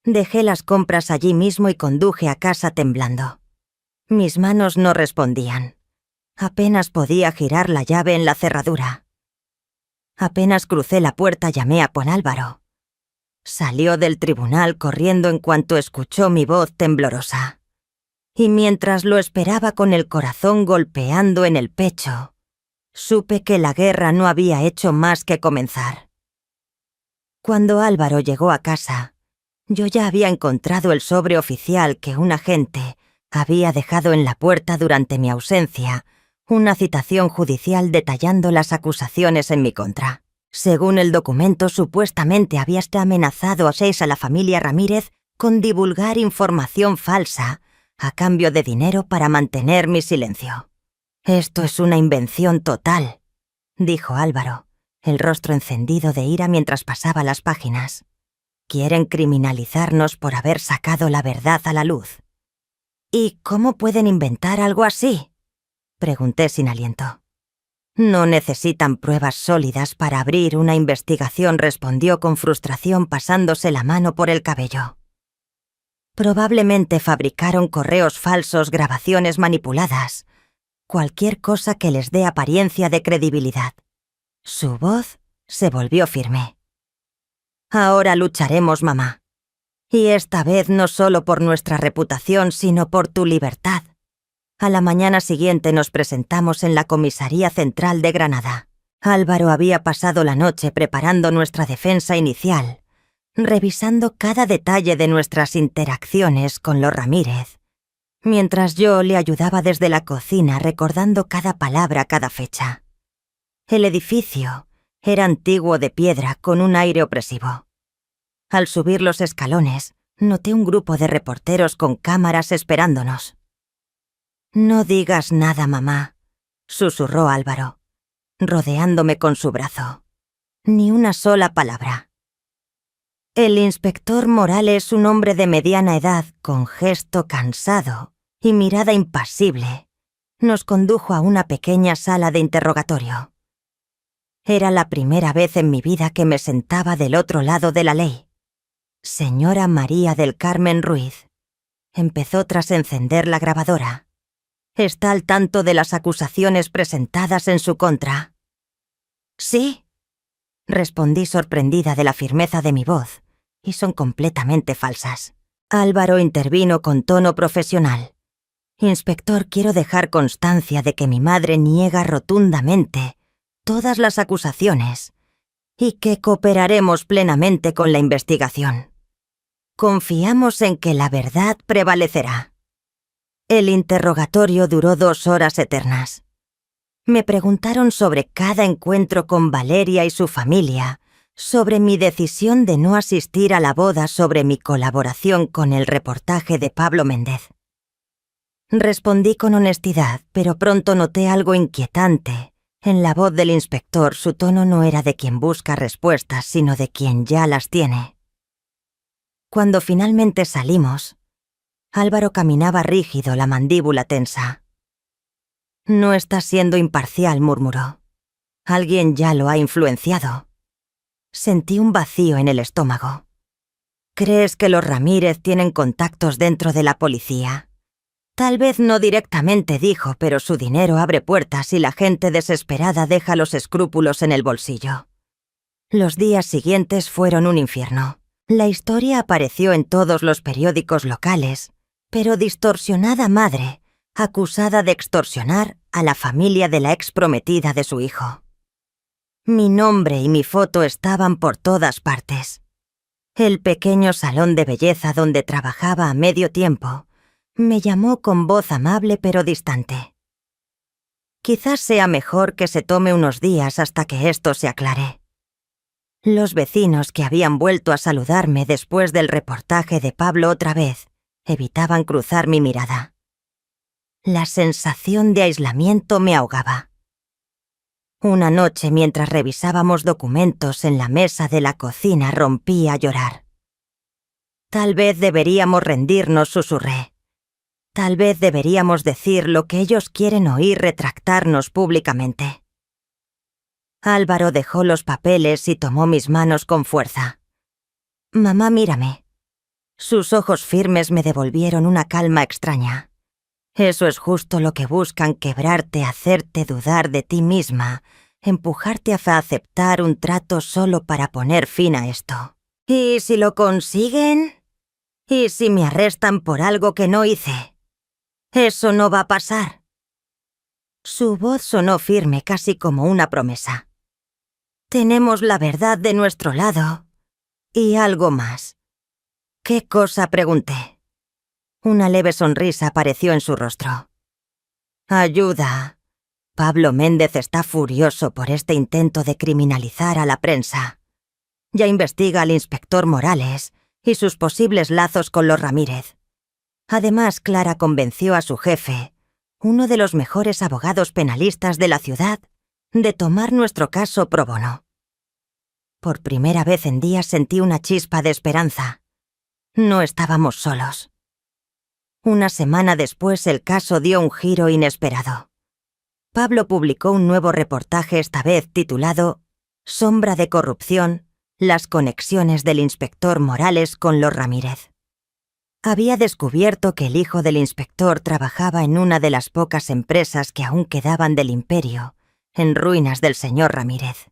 Dejé las compras allí mismo y conduje a casa temblando. Mis manos no respondían. Apenas podía girar la llave en la cerradura. Apenas crucé la puerta, llamé a Juan Álvaro. Salió del tribunal corriendo en cuanto escuchó mi voz temblorosa. Y mientras lo esperaba con el corazón golpeando en el pecho, supe que la guerra no había hecho más que comenzar. Cuando Álvaro llegó a casa, yo ya había encontrado el sobre oficial que un agente había dejado en la puerta durante mi ausencia, una citación judicial detallando las acusaciones en mi contra. Según el documento, supuestamente había amenazado a la familia Ramírez con divulgar información falsa a cambio de dinero para mantener mi silencio. Esto es una invención total, dijo Álvaro, el rostro encendido de ira mientras pasaba las páginas. Quieren criminalizarnos por haber sacado la verdad a la luz. ¿Y cómo pueden inventar algo así?, pregunté sin aliento. No necesitan pruebas sólidas para abrir una investigación, respondió con frustración pasándose la mano por el cabello. Probablemente fabricaron correos falsos, grabaciones manipuladas, cualquier cosa que les dé apariencia de credibilidad. Su voz se volvió firme. Ahora lucharemos, mamá. Y esta vez no solo por nuestra reputación, sino por tu libertad. A la mañana siguiente nos presentamos en la comisaría central de Granada. Álvaro había pasado la noche preparando nuestra defensa inicial, revisando cada detalle de nuestras interacciones con los Ramírez, mientras yo le ayudaba desde la cocina recordando cada palabra, cada fecha. El edificio era antiguo, de piedra, con un aire opresivo. Al subir los escalones, noté un grupo de reporteros con cámaras esperándonos. «No digas nada, mamá», susurró Álvaro, rodeándome con su brazo. «Ni una sola palabra». El inspector Morales, un hombre de mediana edad, con gesto cansado y mirada impasible, nos condujo a una pequeña sala de interrogatorio. Era la primera vez en mi vida que me sentaba del otro lado de la ley. Señora María del Carmen Ruiz, empezó tras encender la grabadora. ¿Está al tanto de las acusaciones presentadas en su contra? Sí, respondí sorprendida de la firmeza de mi voz, y son completamente falsas. Álvaro intervino con tono profesional. Inspector, quiero dejar constancia de que mi madre niega rotundamente todas las acusaciones y que cooperaremos plenamente con la investigación. Confiamos en que la verdad prevalecerá. El interrogatorio duró 2 horas eternas. Me preguntaron sobre cada encuentro con Valeria y su familia, sobre mi decisión de no asistir a la boda, sobre mi colaboración con el reportaje de Pablo Méndez. Respondí con honestidad, pero pronto noté algo inquietante. En la voz del inspector, su tono no era de quien busca respuestas, sino de quien ya las tiene. Cuando finalmente salimos, Álvaro caminaba rígido, la mandíbula tensa. No está siendo imparcial, murmuró. Alguien ya lo ha influenciado. Sentí un vacío en el estómago. ¿Crees que los Ramírez tienen contactos dentro de la policía? Tal vez no directamente, dijo, pero su dinero abre puertas y la gente desesperada deja los escrúpulos en el bolsillo. Los días siguientes fueron un infierno. La historia apareció en todos los periódicos locales, pero distorsionada madre, acusada de extorsionar a la familia de la exprometida de su hijo. Mi nombre y mi foto estaban por todas partes. El pequeño salón de belleza donde trabajaba a medio tiempo me llamó con voz amable pero distante. Quizás sea mejor que se tome unos días hasta que esto se aclare. Los vecinos que habían vuelto a saludarme después del reportaje de Pablo otra vez evitaban cruzar mi mirada. La sensación de aislamiento me ahogaba. Una noche, mientras revisábamos documentos en la mesa de la cocina, rompí a llorar. Tal vez deberíamos rendirnos, susurré. Tal vez deberíamos decir lo que ellos quieren oír, retractarnos públicamente. Álvaro dejó los papeles y tomó mis manos con fuerza. Mamá, mírame. Sus ojos firmes me devolvieron una calma extraña. Eso es justo lo que buscan, quebrarte, hacerte dudar de ti misma, empujarte a aceptar un trato solo para poner fin a esto. ¿Y si lo consiguen? ¿Y si me arrestan por algo que no hice? Eso no va a pasar. Su voz sonó firme, casi como una promesa. Tenemos la verdad de nuestro lado. Y algo más. ¿Qué cosa?, pregunté. Una leve sonrisa apareció en su rostro. Ayuda. Pablo Méndez está furioso por este intento de criminalizar a la prensa. Ya investiga al inspector Morales y sus posibles lazos con los Ramírez. Además, Clara convenció a su jefe, uno de los mejores abogados penalistas de la ciudad, de tomar nuestro caso pro bono. Por primera vez en días sentí una chispa de esperanza. No estábamos solos. Una semana después el caso dio un giro inesperado. Pablo publicó un nuevo reportaje, esta vez titulado Sombra de corrupción, las conexiones del inspector Morales con los Ramírez. Había descubierto que el hijo del inspector trabajaba en una de las pocas empresas que aún quedaban del imperio, en ruinas del señor Ramírez.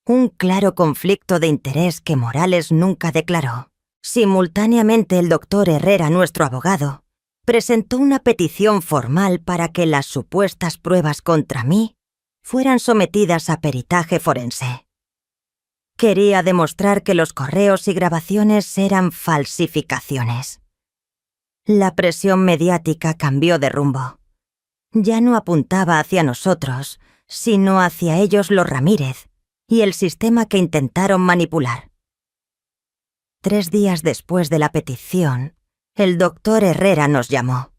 Un claro conflicto de interés que Morales nunca declaró. Simultáneamente, el doctor Herrera, nuestro abogado, presentó una petición formal para que las supuestas pruebas contra mí fueran sometidas a peritaje forense. Quería demostrar que los correos y grabaciones eran falsificaciones. La presión mediática cambió de rumbo. Ya no apuntaba hacia nosotros, sino hacia ellos, los Ramírez, y el sistema que intentaron manipular. 3 días después de la petición, el doctor Herrera nos llamó.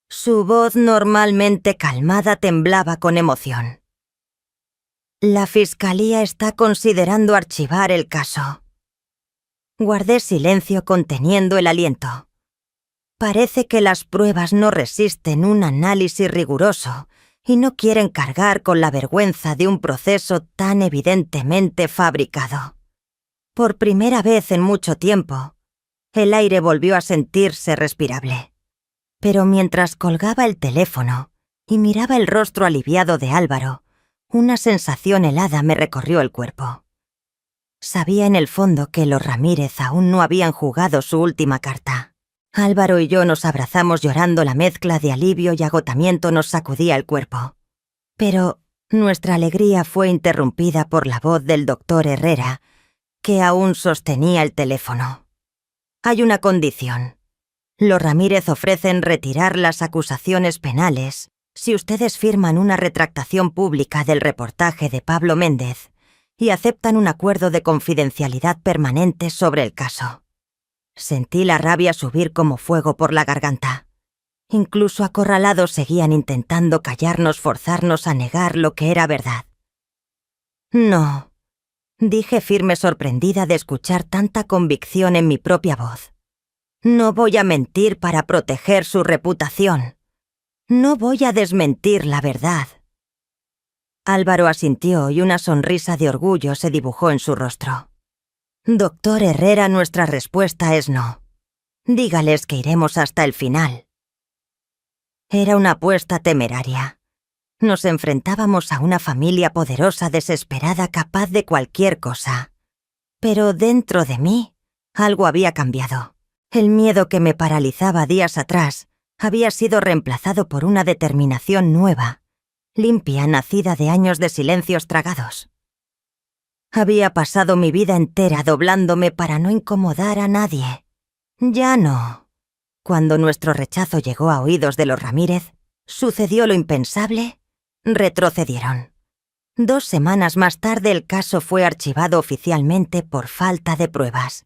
Su voz, normalmente calmada, temblaba con emoción. La Fiscalía está considerando archivar el caso. Guardé silencio, conteniendo el aliento. Parece que las pruebas no resisten un análisis riguroso y no quieren cargar con la vergüenza de un proceso tan evidentemente fabricado. Por primera vez en mucho tiempo, el aire volvió a sentirse respirable. Pero mientras colgaba el teléfono y miraba el rostro aliviado de Álvaro, una sensación helada me recorrió el cuerpo. Sabía en el fondo que los Ramírez aún no habían jugado su última carta. Álvaro y yo nos abrazamos llorando, la mezcla de alivio y agotamiento nos sacudía el cuerpo. Pero nuestra alegría fue interrumpida por la voz del doctor Herrera, que aún sostenía el teléfono. Hay una condición. Los Ramírez ofrecen retirar las acusaciones penales si ustedes firman una retractación pública del reportaje de Pablo Méndez y aceptan un acuerdo de confidencialidad permanente sobre el caso. Sentí la rabia subir como fuego por la garganta. Incluso acorralados seguían intentando callarnos, forzarnos a negar lo que era verdad. No, dije firme, sorprendida de escuchar tanta convicción en mi propia voz. No voy a mentir para proteger su reputación. No voy a desmentir la verdad. Álvaro asintió y una sonrisa de orgullo se dibujó en su rostro. Doctor Herrera, nuestra respuesta es no. Dígales que iremos hasta el final. Era una apuesta temeraria. Nos enfrentábamos a una familia poderosa, desesperada, capaz de cualquier cosa. Pero dentro de mí, algo había cambiado. El miedo que me paralizaba días atrás había sido reemplazado por una determinación nueva, limpia, nacida de años de silencios tragados. Había pasado mi vida entera doblándome para no incomodar a nadie. Ya no. Cuando nuestro rechazo llegó a oídos de los Ramírez, sucedió lo impensable, retrocedieron. 2 semanas más tarde el caso fue archivado oficialmente por falta de pruebas.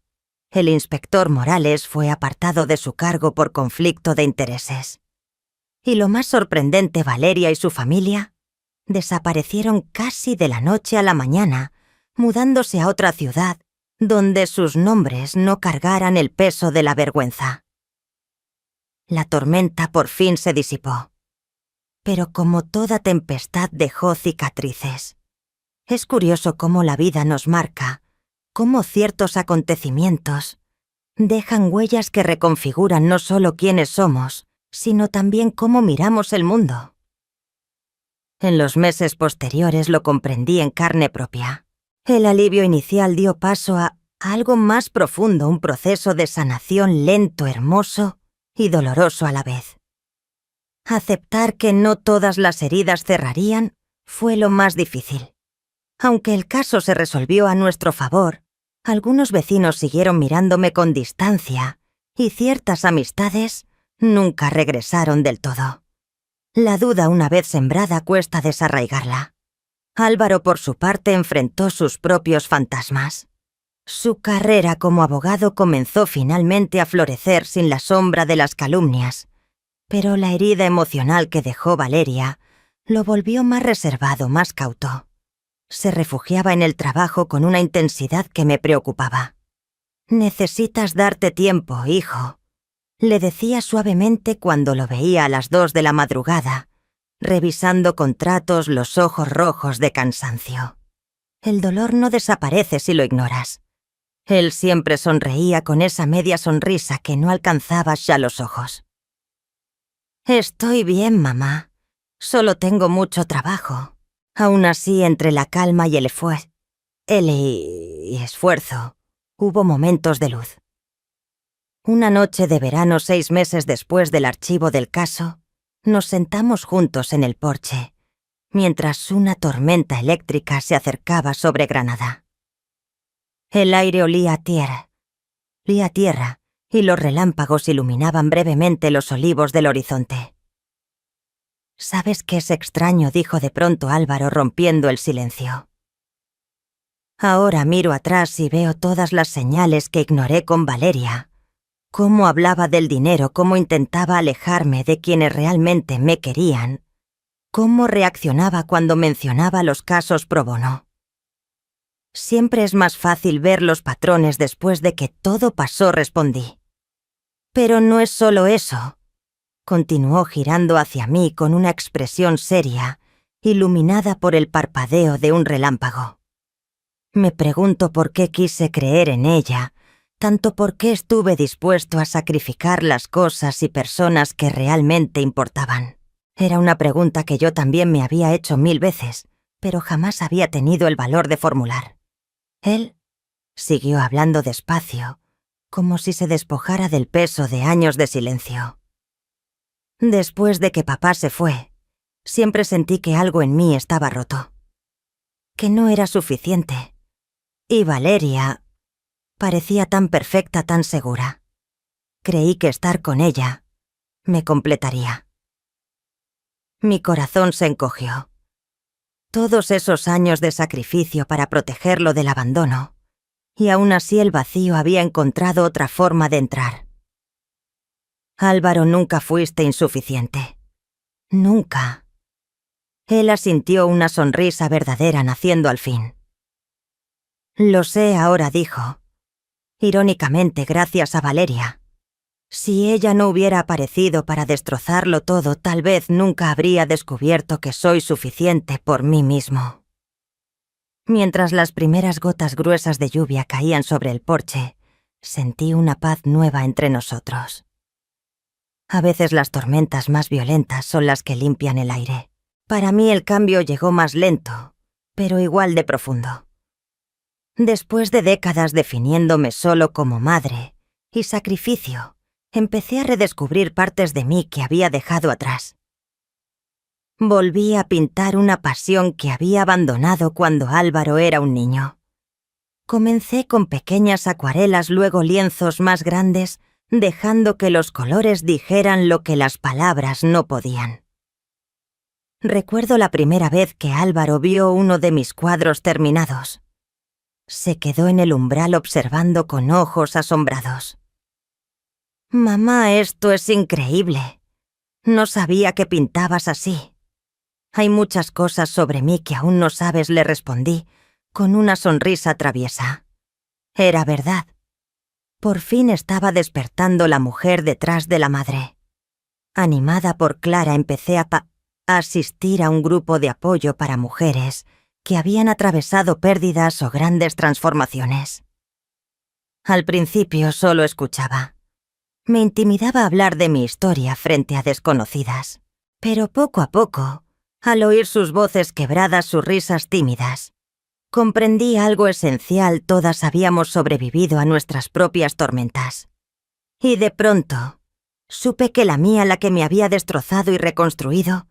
El inspector Morales fue apartado de su cargo por conflicto de intereses. Y lo más sorprendente, Valeria y su familia desaparecieron casi de la noche a la mañana, mudándose a otra ciudad donde sus nombres no cargaran el peso de la vergüenza. La tormenta por fin se disipó. Pero como toda tempestad dejó cicatrices. Es curioso cómo la vida nos marca, cómo ciertos acontecimientos dejan huellas que reconfiguran no solo quiénes somos, sino también cómo miramos el mundo. En los meses posteriores lo comprendí en carne propia. El alivio inicial dio paso a algo más profundo, un proceso de sanación lento, hermoso y doloroso a la vez. Aceptar que no todas las heridas cerrarían fue lo más difícil. Aunque el caso se resolvió a nuestro favor, algunos vecinos siguieron mirándome con distancia y ciertas amistades nunca regresaron del todo. La duda, una vez sembrada, cuesta desarraigarla. Álvaro, por su parte, enfrentó sus propios fantasmas. Su carrera como abogado comenzó finalmente a florecer sin la sombra de las calumnias, pero la herida emocional que dejó Valeria lo volvió más reservado, más cauto. Se refugiaba en el trabajo con una intensidad que me preocupaba. «Necesitas darte tiempo, hijo», le decía suavemente cuando lo veía a las 2 de la madrugada, revisando contratos, los ojos rojos de cansancio. El dolor no desaparece si lo ignoras. Él siempre sonreía con esa media sonrisa que no alcanzaba ya los ojos. «Estoy bien, mamá. Solo tengo mucho trabajo». Aún así, entre la calma y el esfuerzo, hubo momentos de luz. Una noche de verano, 6 meses después del archivo del caso, nos sentamos juntos en el porche, mientras una tormenta eléctrica se acercaba sobre Granada. El aire olía a tierra, y los relámpagos iluminaban brevemente los olivos del horizonte. «¿Sabes qué es extraño?», dijo de pronto Álvaro, rompiendo el silencio. Ahora miro atrás y veo todas las señales que ignoré con Valeria. Cómo hablaba del dinero, cómo intentaba alejarme de quienes realmente me querían, cómo reaccionaba cuando mencionaba los casos pro bono. Siempre es más fácil ver los patrones después de que todo pasó, respondí. Pero no es solo eso. Continuó girando hacia mí con una expresión seria, iluminada por el parpadeo de un relámpago. Me pregunto por qué quise creer en ella, tanto por qué estuve dispuesto a sacrificar las cosas y personas que realmente importaban. Era una pregunta que yo también me había hecho 1000 veces, pero jamás había tenido el valor de formular. Él siguió hablando despacio, como si se despojara del peso de años de silencio. Después de que papá se fue, siempre sentí que algo en mí estaba roto, que no era suficiente. Y Valeria parecía tan perfecta, tan segura. Creí que estar con ella me completaría. Mi corazón se encogió. Todos esos años de sacrificio para protegerlo del abandono, y aún así el vacío había encontrado otra forma de entrar. Álvaro, nunca fuiste insuficiente. Nunca. Él asintió, una sonrisa verdadera naciendo al fin. Lo sé ahora, dijo. Irónicamente, gracias a Valeria. Si ella no hubiera aparecido para destrozarlo todo, tal vez nunca habría descubierto que soy suficiente por mí mismo. Mientras las primeras gotas gruesas de lluvia caían sobre el porche, sentí una paz nueva entre nosotros. A veces las tormentas más violentas son las que limpian el aire. Para mí el cambio llegó más lento, pero igual de profundo. Después de décadas definiéndome solo como madre y sacrificio, empecé a redescubrir partes de mí que había dejado atrás. Volví a pintar una pasión que había abandonado cuando Álvaro era un niño. Comencé con pequeñas acuarelas, luego lienzos más grandes, dejando que los colores dijeran lo que las palabras no podían. Recuerdo la primera vez que Álvaro vio uno de mis cuadros terminados. Se quedó en el umbral observando con ojos asombrados. «Mamá, esto es increíble. No sabía que pintabas así». «Hay muchas cosas sobre mí que aún no sabes», le respondí, con una sonrisa traviesa. Era verdad. Por fin estaba despertando la mujer detrás de la madre. Animada por Clara, empecé a asistir a un grupo de apoyo para mujeres que habían atravesado pérdidas o grandes transformaciones. Al principio solo escuchaba. Me intimidaba hablar de mi historia frente a desconocidas, pero poco a poco, al oír sus voces quebradas, sus risas tímidas, comprendí algo esencial: todas habíamos sobrevivido a nuestras propias tormentas. Y de pronto, supe que la mía, la que me había destrozado y reconstruido,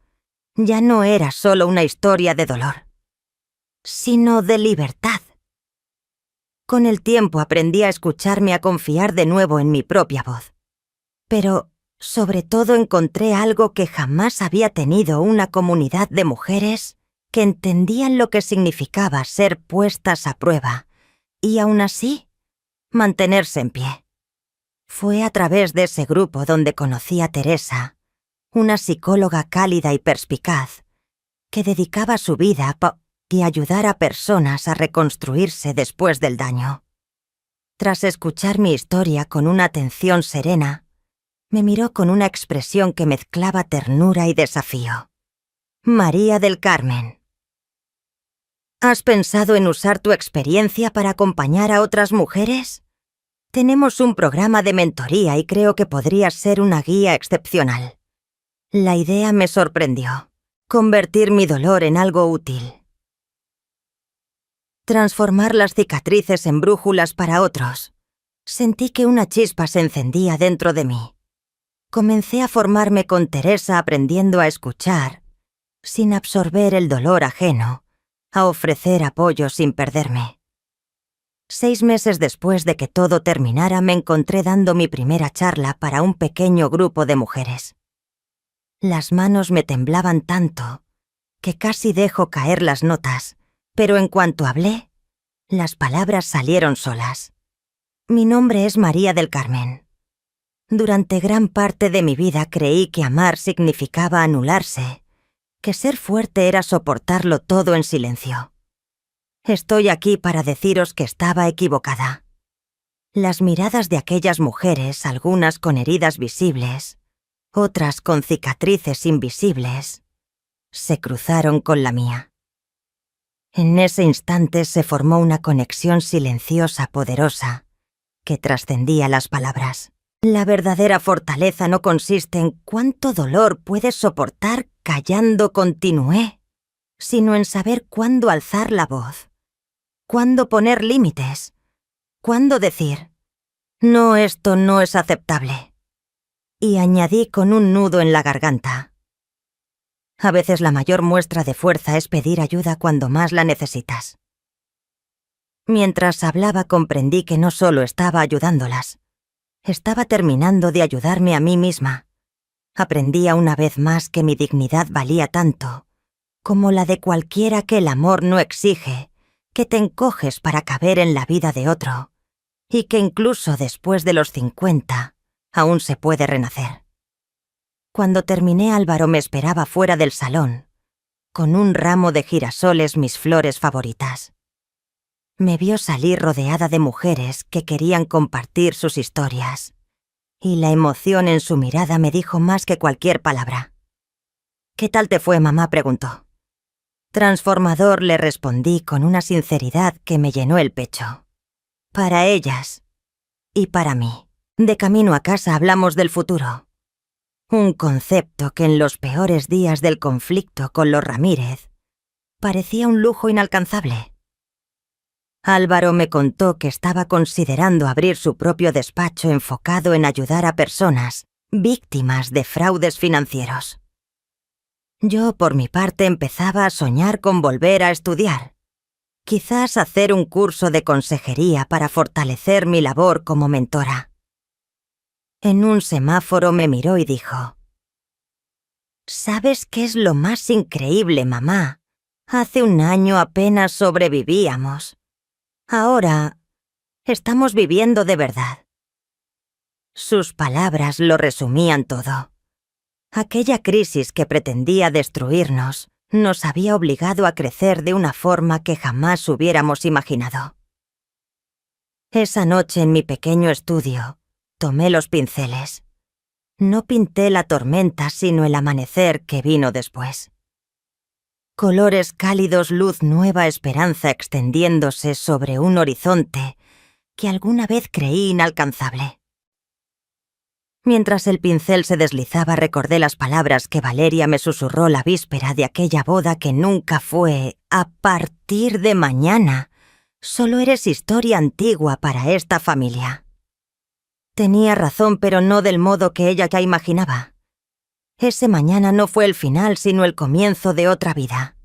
ya no era solo una historia de dolor, sino de libertad. Con el tiempo aprendí a escucharme, a confiar de nuevo en mi propia voz. Pero, sobre todo, encontré algo que jamás había tenido: una comunidad de mujeres que entendían lo que significaba ser puestas a prueba y, aún así, mantenerse en pie. Fue a través de ese grupo donde conocí a Teresa, una psicóloga cálida y perspicaz, que dedicaba su vida a ayudar a personas a reconstruirse después del daño. Tras escuchar mi historia con una atención serena, me miró con una expresión que mezclaba ternura y desafío. «María del Carmen, ¿has pensado en usar tu experiencia para acompañar a otras mujeres? Tenemos un programa de mentoría y creo que podrías ser una guía excepcional». La idea me sorprendió. Convertir mi dolor en algo útil. Transformar las cicatrices en brújulas para otros. Sentí que una chispa se encendía dentro de mí. Comencé a formarme con Teresa, aprendiendo a escuchar, sin absorber el dolor ajeno, a ofrecer apoyo sin perderme. 6 meses después de que todo terminara, me encontré dando mi primera charla para un pequeño grupo de mujeres. Las manos me temblaban tanto que casi dejo caer las notas, pero en cuanto hablé, las palabras salieron solas. Mi nombre es María del Carmen. Durante gran parte de mi vida creí que amar significaba anularse, que ser fuerte era soportarlo todo en silencio. Estoy aquí para deciros que estaba equivocada. Las miradas de aquellas mujeres, algunas con heridas visibles, otras con cicatrices invisibles, se cruzaron con la mía. En ese instante se formó una conexión silenciosa, poderosa, que trascendía las palabras. La verdadera fortaleza no consiste en cuánto dolor puedes soportar callando, continué, sino en saber cuándo alzar la voz, cuándo poner límites, cuándo decir, no, esto no es aceptable. Y añadí con un nudo en la garganta. A veces la mayor muestra de fuerza es pedir ayuda cuando más la necesitas. Mientras hablaba comprendí que no solo estaba ayudándolas, estaba terminando de ayudarme a mí misma. Aprendía una vez más que mi dignidad valía tanto, como la de cualquiera que el amor no exige, que te encoges para caber en la vida de otro, y que incluso después de los 50 aún se puede renacer. Cuando terminé, Álvaro me esperaba fuera del salón, con un ramo de girasoles, mis flores favoritas. Me vio salir rodeada de mujeres que querían compartir sus historias, y la emoción en su mirada me dijo más que cualquier palabra. «¿Qué tal te fue, mamá?», preguntó. Transformador, le respondí con una sinceridad que me llenó el pecho. Para ellas y para mí. De camino a casa hablamos del futuro. Un concepto que en los peores días del conflicto con los Ramírez parecía un lujo inalcanzable. Álvaro me contó que estaba considerando abrir su propio despacho enfocado en ayudar a personas víctimas de fraudes financieros. Yo, por mi parte, empezaba a soñar con volver a estudiar. Quizás hacer un curso de consejería para fortalecer mi labor como mentora. En un semáforo me miró y dijo: «¿Sabes qué es lo más increíble, mamá? Hace un año apenas sobrevivíamos. Ahora estamos viviendo de verdad». Sus palabras lo resumían todo. Aquella crisis que pretendía destruirnos nos había obligado a crecer de una forma que jamás hubiéramos imaginado. Esa noche en mi pequeño estudio, tomé los pinceles. No pinté la tormenta, sino el amanecer que vino después. Colores cálidos, luz nueva, esperanza extendiéndose sobre un horizonte que alguna vez creí inalcanzable. Mientras el pincel se deslizaba, recordé las palabras que Valeria me susurró la víspera de aquella boda que nunca fue. A partir de mañana, solo eres historia antigua para esta familia. Tenía razón, pero no del modo que ella ya imaginaba. Ese mañana no fue el final, sino el comienzo de otra vida.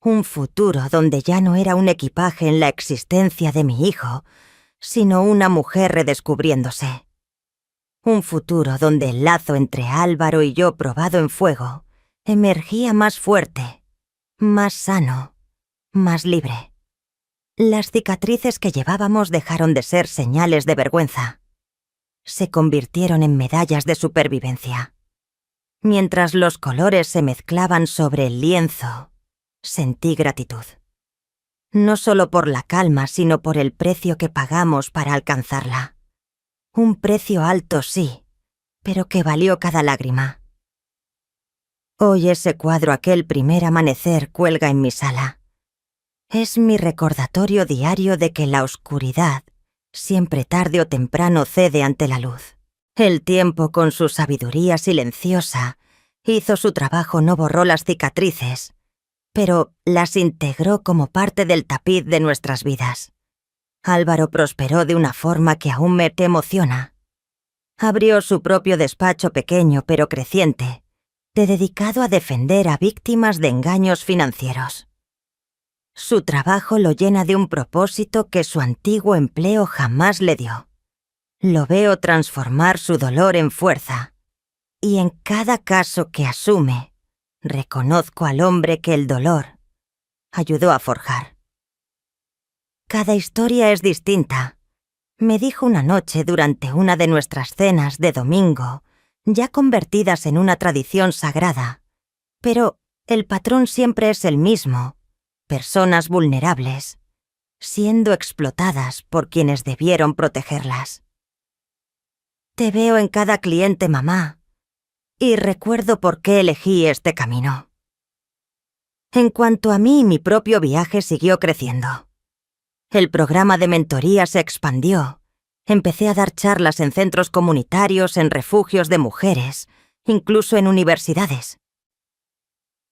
Un futuro donde ya no era un equipaje en la existencia de mi hijo, sino una mujer redescubriéndose. Un futuro donde el lazo entre Álvaro y yo, probado en fuego, emergía más fuerte, más sano, más libre. Las cicatrices que llevábamos dejaron de ser señales de vergüenza. Se convirtieron en medallas de supervivencia. Mientras los colores se mezclaban sobre el lienzo, sentí gratitud. No solo por la calma, sino por el precio que pagamos para alcanzarla. Un precio alto, sí, pero que valió cada lágrima. Hoy ese cuadro, aquel primer amanecer, cuelga en mi sala. Es mi recordatorio diario de que la oscuridad siempre tarde o temprano cede ante la luz. El tiempo, con su sabiduría silenciosa, hizo su trabajo, no borró las cicatrices, pero las integró como parte del tapiz de nuestras vidas. Álvaro prosperó de una forma que aún me emociona. Abrió su propio despacho pequeño pero creciente, dedicado a defender a víctimas de engaños financieros. Su trabajo lo llena de un propósito que su antiguo empleo jamás le dio. Lo veo transformar su dolor en fuerza, y en cada caso que asume, reconozco al hombre que el dolor ayudó a forjar. Cada historia es distinta, me dijo una noche durante una de nuestras cenas de domingo, ya convertidas en una tradición sagrada, pero el patrón siempre es el mismo: personas vulnerables, siendo explotadas por quienes debieron protegerlas. Te veo en cada cliente, mamá, y recuerdo por qué elegí este camino. En cuanto a mí, mi propio viaje siguió creciendo. El programa de mentoría se expandió, Empecé a dar charlas en centros comunitarios, en refugios de mujeres, incluso en universidades.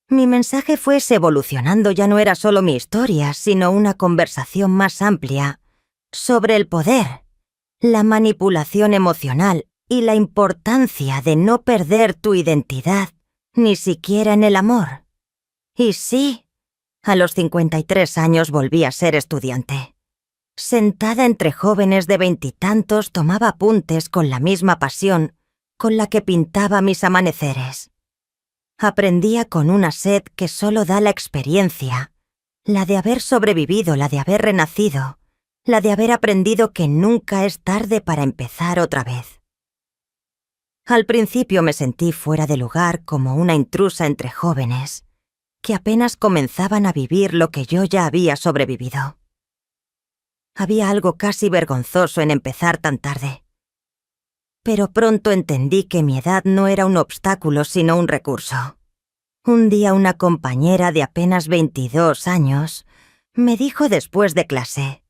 Mi mensaje evolucionando ya no era solo mi historia, sino una conversación más amplia sobre el poder, la manipulación emocional y la importancia de no perder tu identidad, ni siquiera en el amor. Y sí, a los 53 años volví a ser estudiante. Sentada entre jóvenes de veintitantos, tomaba apuntes con la misma pasión con la que pintaba mis amaneceres. Aprendía con una sed que solo da la experiencia, la de haber sobrevivido, la de haber renacido, la de haber aprendido que nunca es tarde para empezar otra vez. Al principio me sentí fuera de lugar, como una intrusa entre jóvenes, que apenas comenzaban a vivir lo que yo ya había sobrevivido. Había algo casi vergonzoso en empezar tan tarde. Pero pronto entendí que mi edad no era un obstáculo, sino un recurso. Un día una compañera de apenas 22 años me dijo después de clase: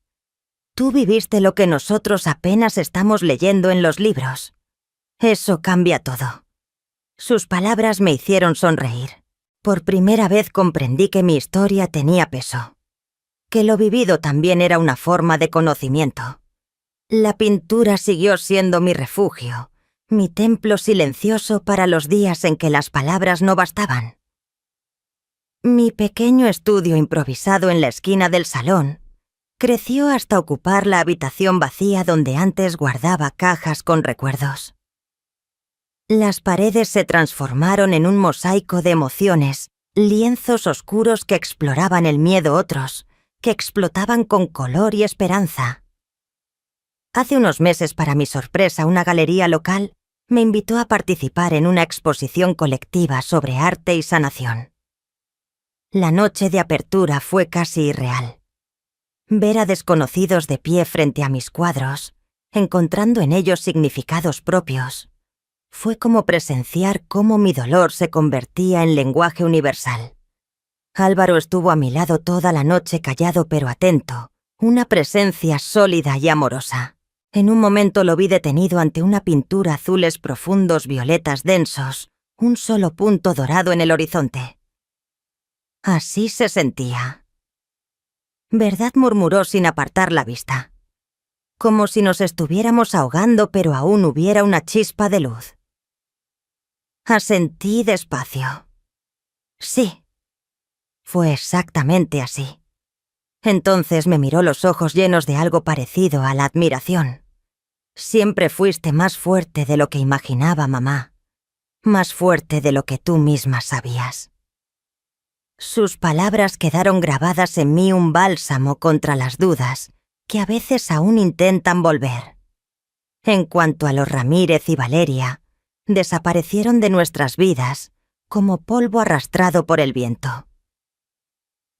«Tú viviste lo que nosotros apenas estamos leyendo en los libros. Eso cambia todo». Sus palabras me hicieron sonreír. Por primera vez comprendí que mi historia tenía peso, que lo vivido también era una forma de conocimiento. La pintura siguió siendo mi refugio, mi templo silencioso para los días en que las palabras no bastaban. Mi pequeño estudio improvisado en la esquina del salón creció hasta ocupar la habitación vacía donde antes guardaba cajas con recuerdos. Las paredes se transformaron en un mosaico de emociones, lienzos oscuros que exploraban el miedo otros, que explotaban con color y esperanza. Hace unos meses, para mi sorpresa, una galería local me invitó a participar en una exposición colectiva sobre arte y sanación. La noche de apertura fue casi irreal. Ver a desconocidos de pie frente a mis cuadros, encontrando en ellos significados propios, fue como presenciar cómo mi dolor se convertía en lenguaje universal. Álvaro estuvo a mi lado toda la noche, callado pero atento, una presencia sólida y amorosa. En un momento lo vi detenido ante una pintura azules profundos, violetas densos, un solo punto dorado en el horizonte. Así se sentía. «¿Verdad?», murmuró sin apartar la vista. Como si nos estuviéramos ahogando, pero aún hubiera una chispa de luz. Asentí despacio. Sí. Fue exactamente así. Entonces me miró los ojos llenos de algo parecido a la admiración. «Siempre fuiste más fuerte de lo que imaginaba, mamá. Más fuerte de lo que tú misma sabías». Sus palabras quedaron grabadas en mí, un bálsamo contra las dudas que a veces aún intentan volver. En cuanto a los Ramírez y Valeria, desaparecieron de nuestras vidas como polvo arrastrado por el viento.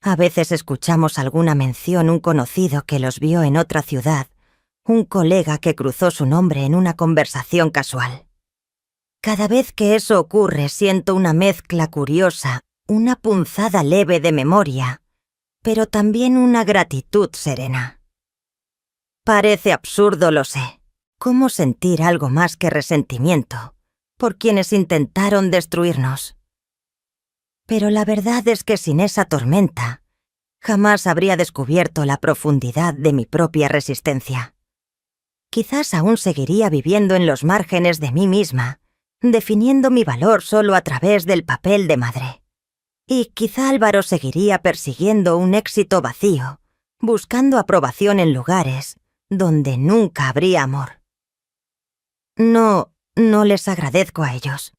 A veces escuchamos alguna mención, un conocido que los vio en otra ciudad, un colega que cruzó su nombre en una conversación casual. Cada vez que eso ocurre siento una mezcla curiosa, una punzada leve de memoria, pero también una gratitud serena. Parece absurdo, lo sé. ¿Cómo sentir algo más que resentimiento por quienes intentaron destruirnos? Pero la verdad es que sin esa tormenta, jamás habría descubierto la profundidad de mi propia resistencia. Quizás aún seguiría viviendo en los márgenes de mí misma, definiendo mi valor solo a través del papel de madre. Y quizá Álvaro seguiría persiguiendo un éxito vacío, buscando aprobación en lugares donde nunca habría amor. No les agradezco a ellos,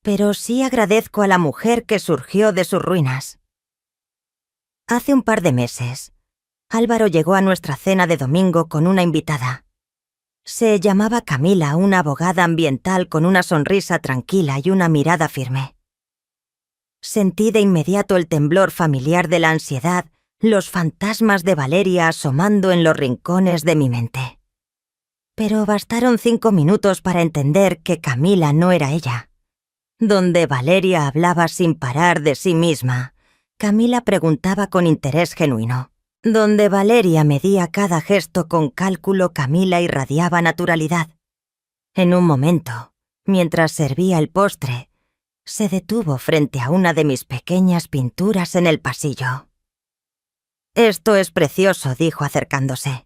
pero sí agradezco a la mujer que surgió de sus ruinas. Hace un par de meses, Álvaro llegó a nuestra cena de domingo con una invitada. Se llamaba Camila, una abogada ambiental con una sonrisa tranquila y una mirada firme. Sentí de inmediato el temblor familiar de la ansiedad, los fantasmas de Valeria asomando en los rincones de mi mente. Pero bastaron 5 minutos para entender que Camila no era ella. Donde Valeria hablaba sin parar de sí misma, Camila preguntaba con interés genuino: Donde Valeria medía cada gesto con cálculo, Camila irradiaba naturalidad. En un momento, mientras servía el postre, se detuvo frente a una de mis pequeñas pinturas en el pasillo. «Esto es precioso», dijo acercándose.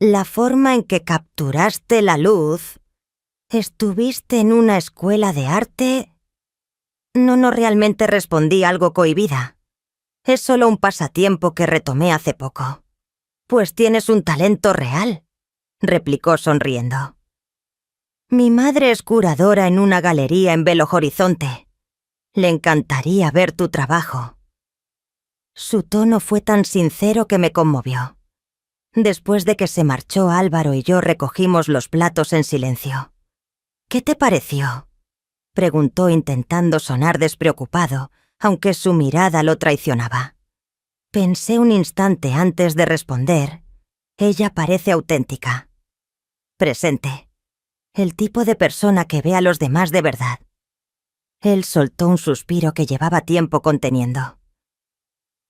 «La forma en que capturaste la luz. ¿Estuviste en una escuela de arte?» No realmente respondí algo cohibida. «Es solo un pasatiempo que retomé hace poco». «Pues tienes un talento real», replicó sonriendo. «Mi madre es curadora en una galería en Belo Horizonte. Le encantaría ver tu trabajo». Su tono fue tan sincero que me conmovió. Después de que se marchó, Álvaro y yo recogimos los platos en silencio. «¿Qué te pareció?», preguntó intentando sonar despreocupado, aunque su mirada lo traicionaba. Pensé un instante antes de responder. Ella parece auténtica. Presente. El tipo de persona que ve a los demás de verdad. Él soltó un suspiro que llevaba tiempo conteniendo.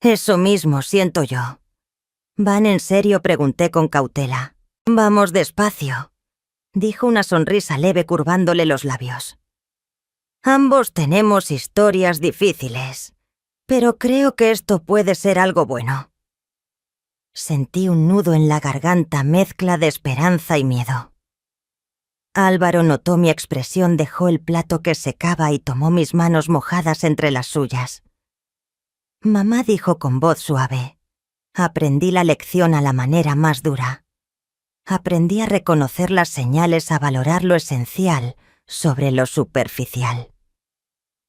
«Eso mismo siento yo». «¿Van en serio?», pregunté con cautela. «Vamos despacio», dijo una sonrisa leve curvándole los labios. «Ambos tenemos historias difíciles, pero creo que esto puede ser algo bueno». Sentí un nudo en la garganta, mezcla de esperanza y miedo. Álvaro notó mi expresión, dejó el plato que secaba y tomó mis manos mojadas entre las suyas. «Mamá», dijo con voz suave. «Aprendí la lección a la manera más dura. Aprendí a reconocer las señales, a valorar lo esencial sobre lo superficial.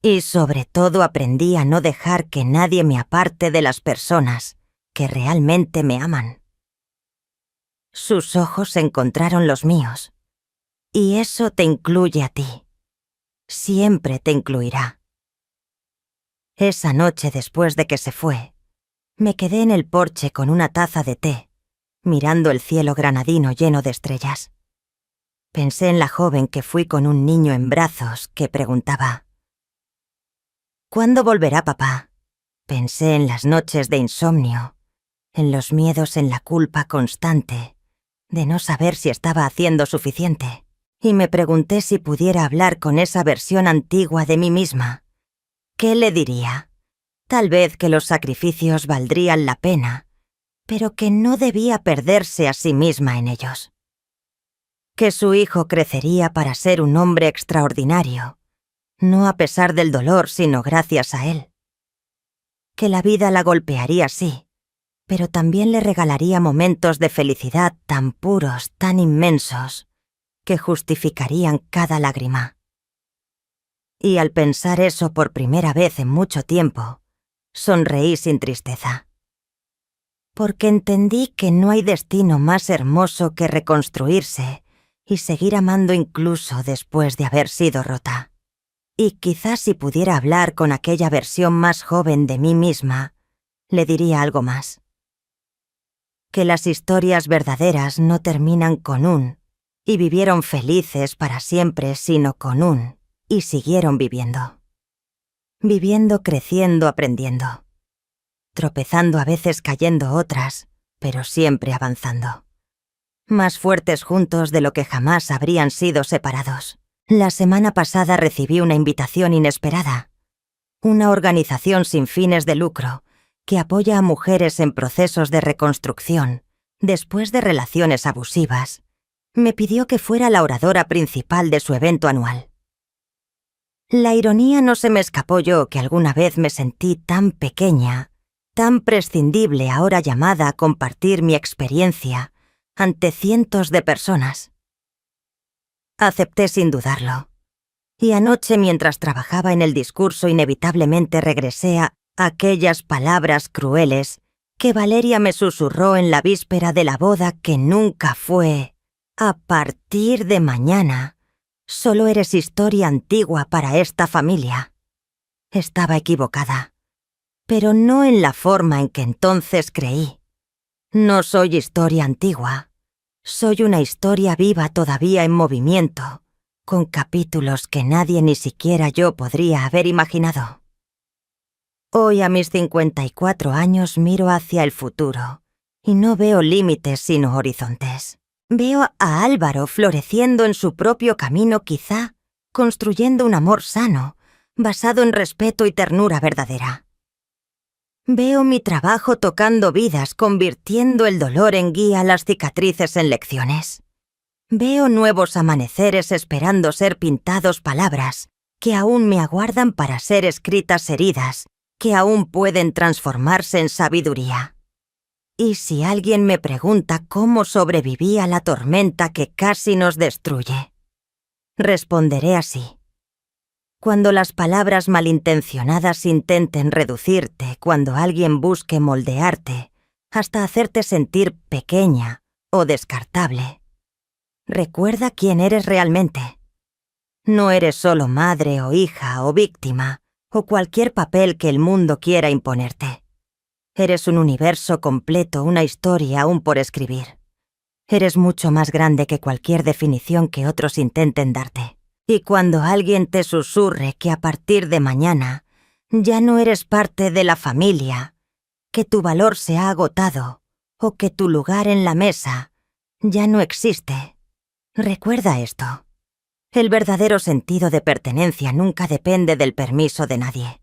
Y sobre todo aprendí a no dejar que nadie me aparte de las personas que realmente me aman». Sus ojos encontraron los míos. «Y eso te incluye a ti. Siempre te incluirá». Esa noche, después de que se fue, me quedé en el porche con una taza de té, mirando el cielo granadino lleno de estrellas. Pensé en la joven que fui con un niño en brazos que preguntaba: «¿Cuándo volverá papá?». Pensé en las noches de insomnio, en los miedos, en la culpa constante de no saber si estaba haciendo suficiente, y me pregunté si pudiera hablar con esa versión antigua de mí misma. ¿Qué le diría? Tal vez que los sacrificios valdrían la pena, pero que no debía perderse a sí misma en ellos. Que su hijo crecería para ser un hombre extraordinario, no a pesar del dolor, sino gracias a él. Que la vida la golpearía, sí, pero también le regalaría momentos de felicidad tan puros, tan inmensos, que justificarían cada lágrima. Y al pensar eso por primera vez en mucho tiempo, sonreí sin tristeza. Porque entendí que no hay destino más hermoso que reconstruirse y seguir amando incluso después de haber sido rota. Y quizás si pudiera hablar con aquella versión más joven de mí misma, le diría algo más. Que las historias verdaderas no terminan con un «y vivieron felices para siempre», sino con un «y siguieron viviendo». Viviendo, creciendo, aprendiendo. Tropezando a veces, cayendo otras, pero siempre avanzando. Más fuertes juntos de lo que jamás habrían sido separados. La semana pasada recibí una invitación inesperada. Una organización sin fines de lucro que apoya a mujeres en procesos de reconstrucción después de relaciones abusivas. Me pidió que fuera la oradora principal de su evento anual. La ironía no se me escapó yo que alguna vez me sentí tan pequeña, tan prescindible, ahora llamada a compartir mi experiencia ante cientos de personas. Acepté sin dudarlo. Y anoche, mientras trabajaba en el discurso, inevitablemente regresé a aquellas palabras crueles que Valeria me susurró en la víspera de la boda, que nunca fue: «A partir de mañana, solo eres historia antigua para esta familia». Estaba equivocada, pero no en la forma en que entonces creí. No soy historia antigua. Soy una historia viva, todavía en movimiento, con capítulos que nadie, ni siquiera yo, podría haber imaginado. Hoy, a mis 54 años, miro hacia el futuro y no veo límites sino horizontes. Veo a Álvaro floreciendo en su propio camino, quizá construyendo un amor sano, basado en respeto y ternura verdadera. Veo mi trabajo tocando vidas, convirtiendo el dolor en guía, las cicatrices en lecciones. Veo nuevos amaneceres esperando ser pintados, palabras que aún me aguardan para ser escritas, heridas que aún pueden transformarse en sabiduría. Y si alguien me pregunta cómo sobreviví a la tormenta que casi nos destruye, responderé así. Cuando las palabras malintencionadas intenten reducirte, cuando alguien busque moldearte, hasta hacerte sentir pequeña o descartable, recuerda quién eres realmente. No eres solo madre o hija o víctima o cualquier papel que el mundo quiera imponerte. Eres un universo completo, una historia aún por escribir. Eres mucho más grande que cualquier definición que otros intenten darte. Y cuando alguien te susurre que a partir de mañana ya no eres parte de la familia, que tu valor se ha agotado o que tu lugar en la mesa ya no existe, recuerda esto. El verdadero sentido de pertenencia nunca depende del permiso de nadie.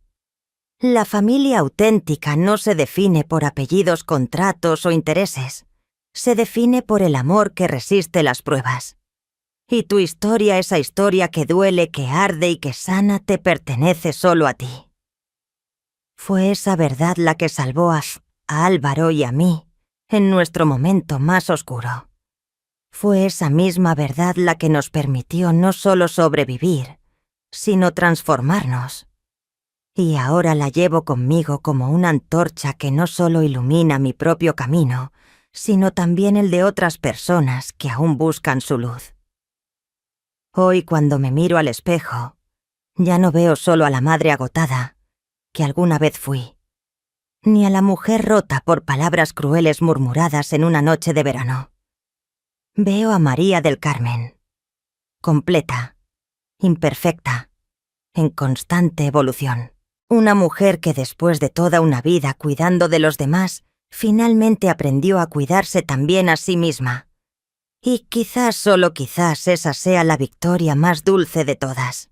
La familia auténtica no se define por apellidos, contratos o intereses. Se define por el amor que resiste las pruebas. Y tu historia, esa historia que duele, que arde y que sana, te pertenece solo a ti. Fue esa verdad la que salvó a Álvaro y a mí en nuestro momento más oscuro. Fue esa misma verdad la que nos permitió no solo sobrevivir, sino transformarnos. Y ahora la llevo conmigo como una antorcha que no solo ilumina mi propio camino, sino también el de otras personas que aún buscan su luz. Hoy, cuando me miro al espejo, ya no veo solo a la madre agotada, que alguna vez fui, ni a la mujer rota por palabras crueles murmuradas en una noche de verano. Veo a María del Carmen, completa, imperfecta, en constante evolución. Una mujer que después de toda una vida cuidando de los demás, finalmente aprendió a cuidarse también a sí misma. Y quizás, solo quizás, esa sea la victoria más dulce de todas.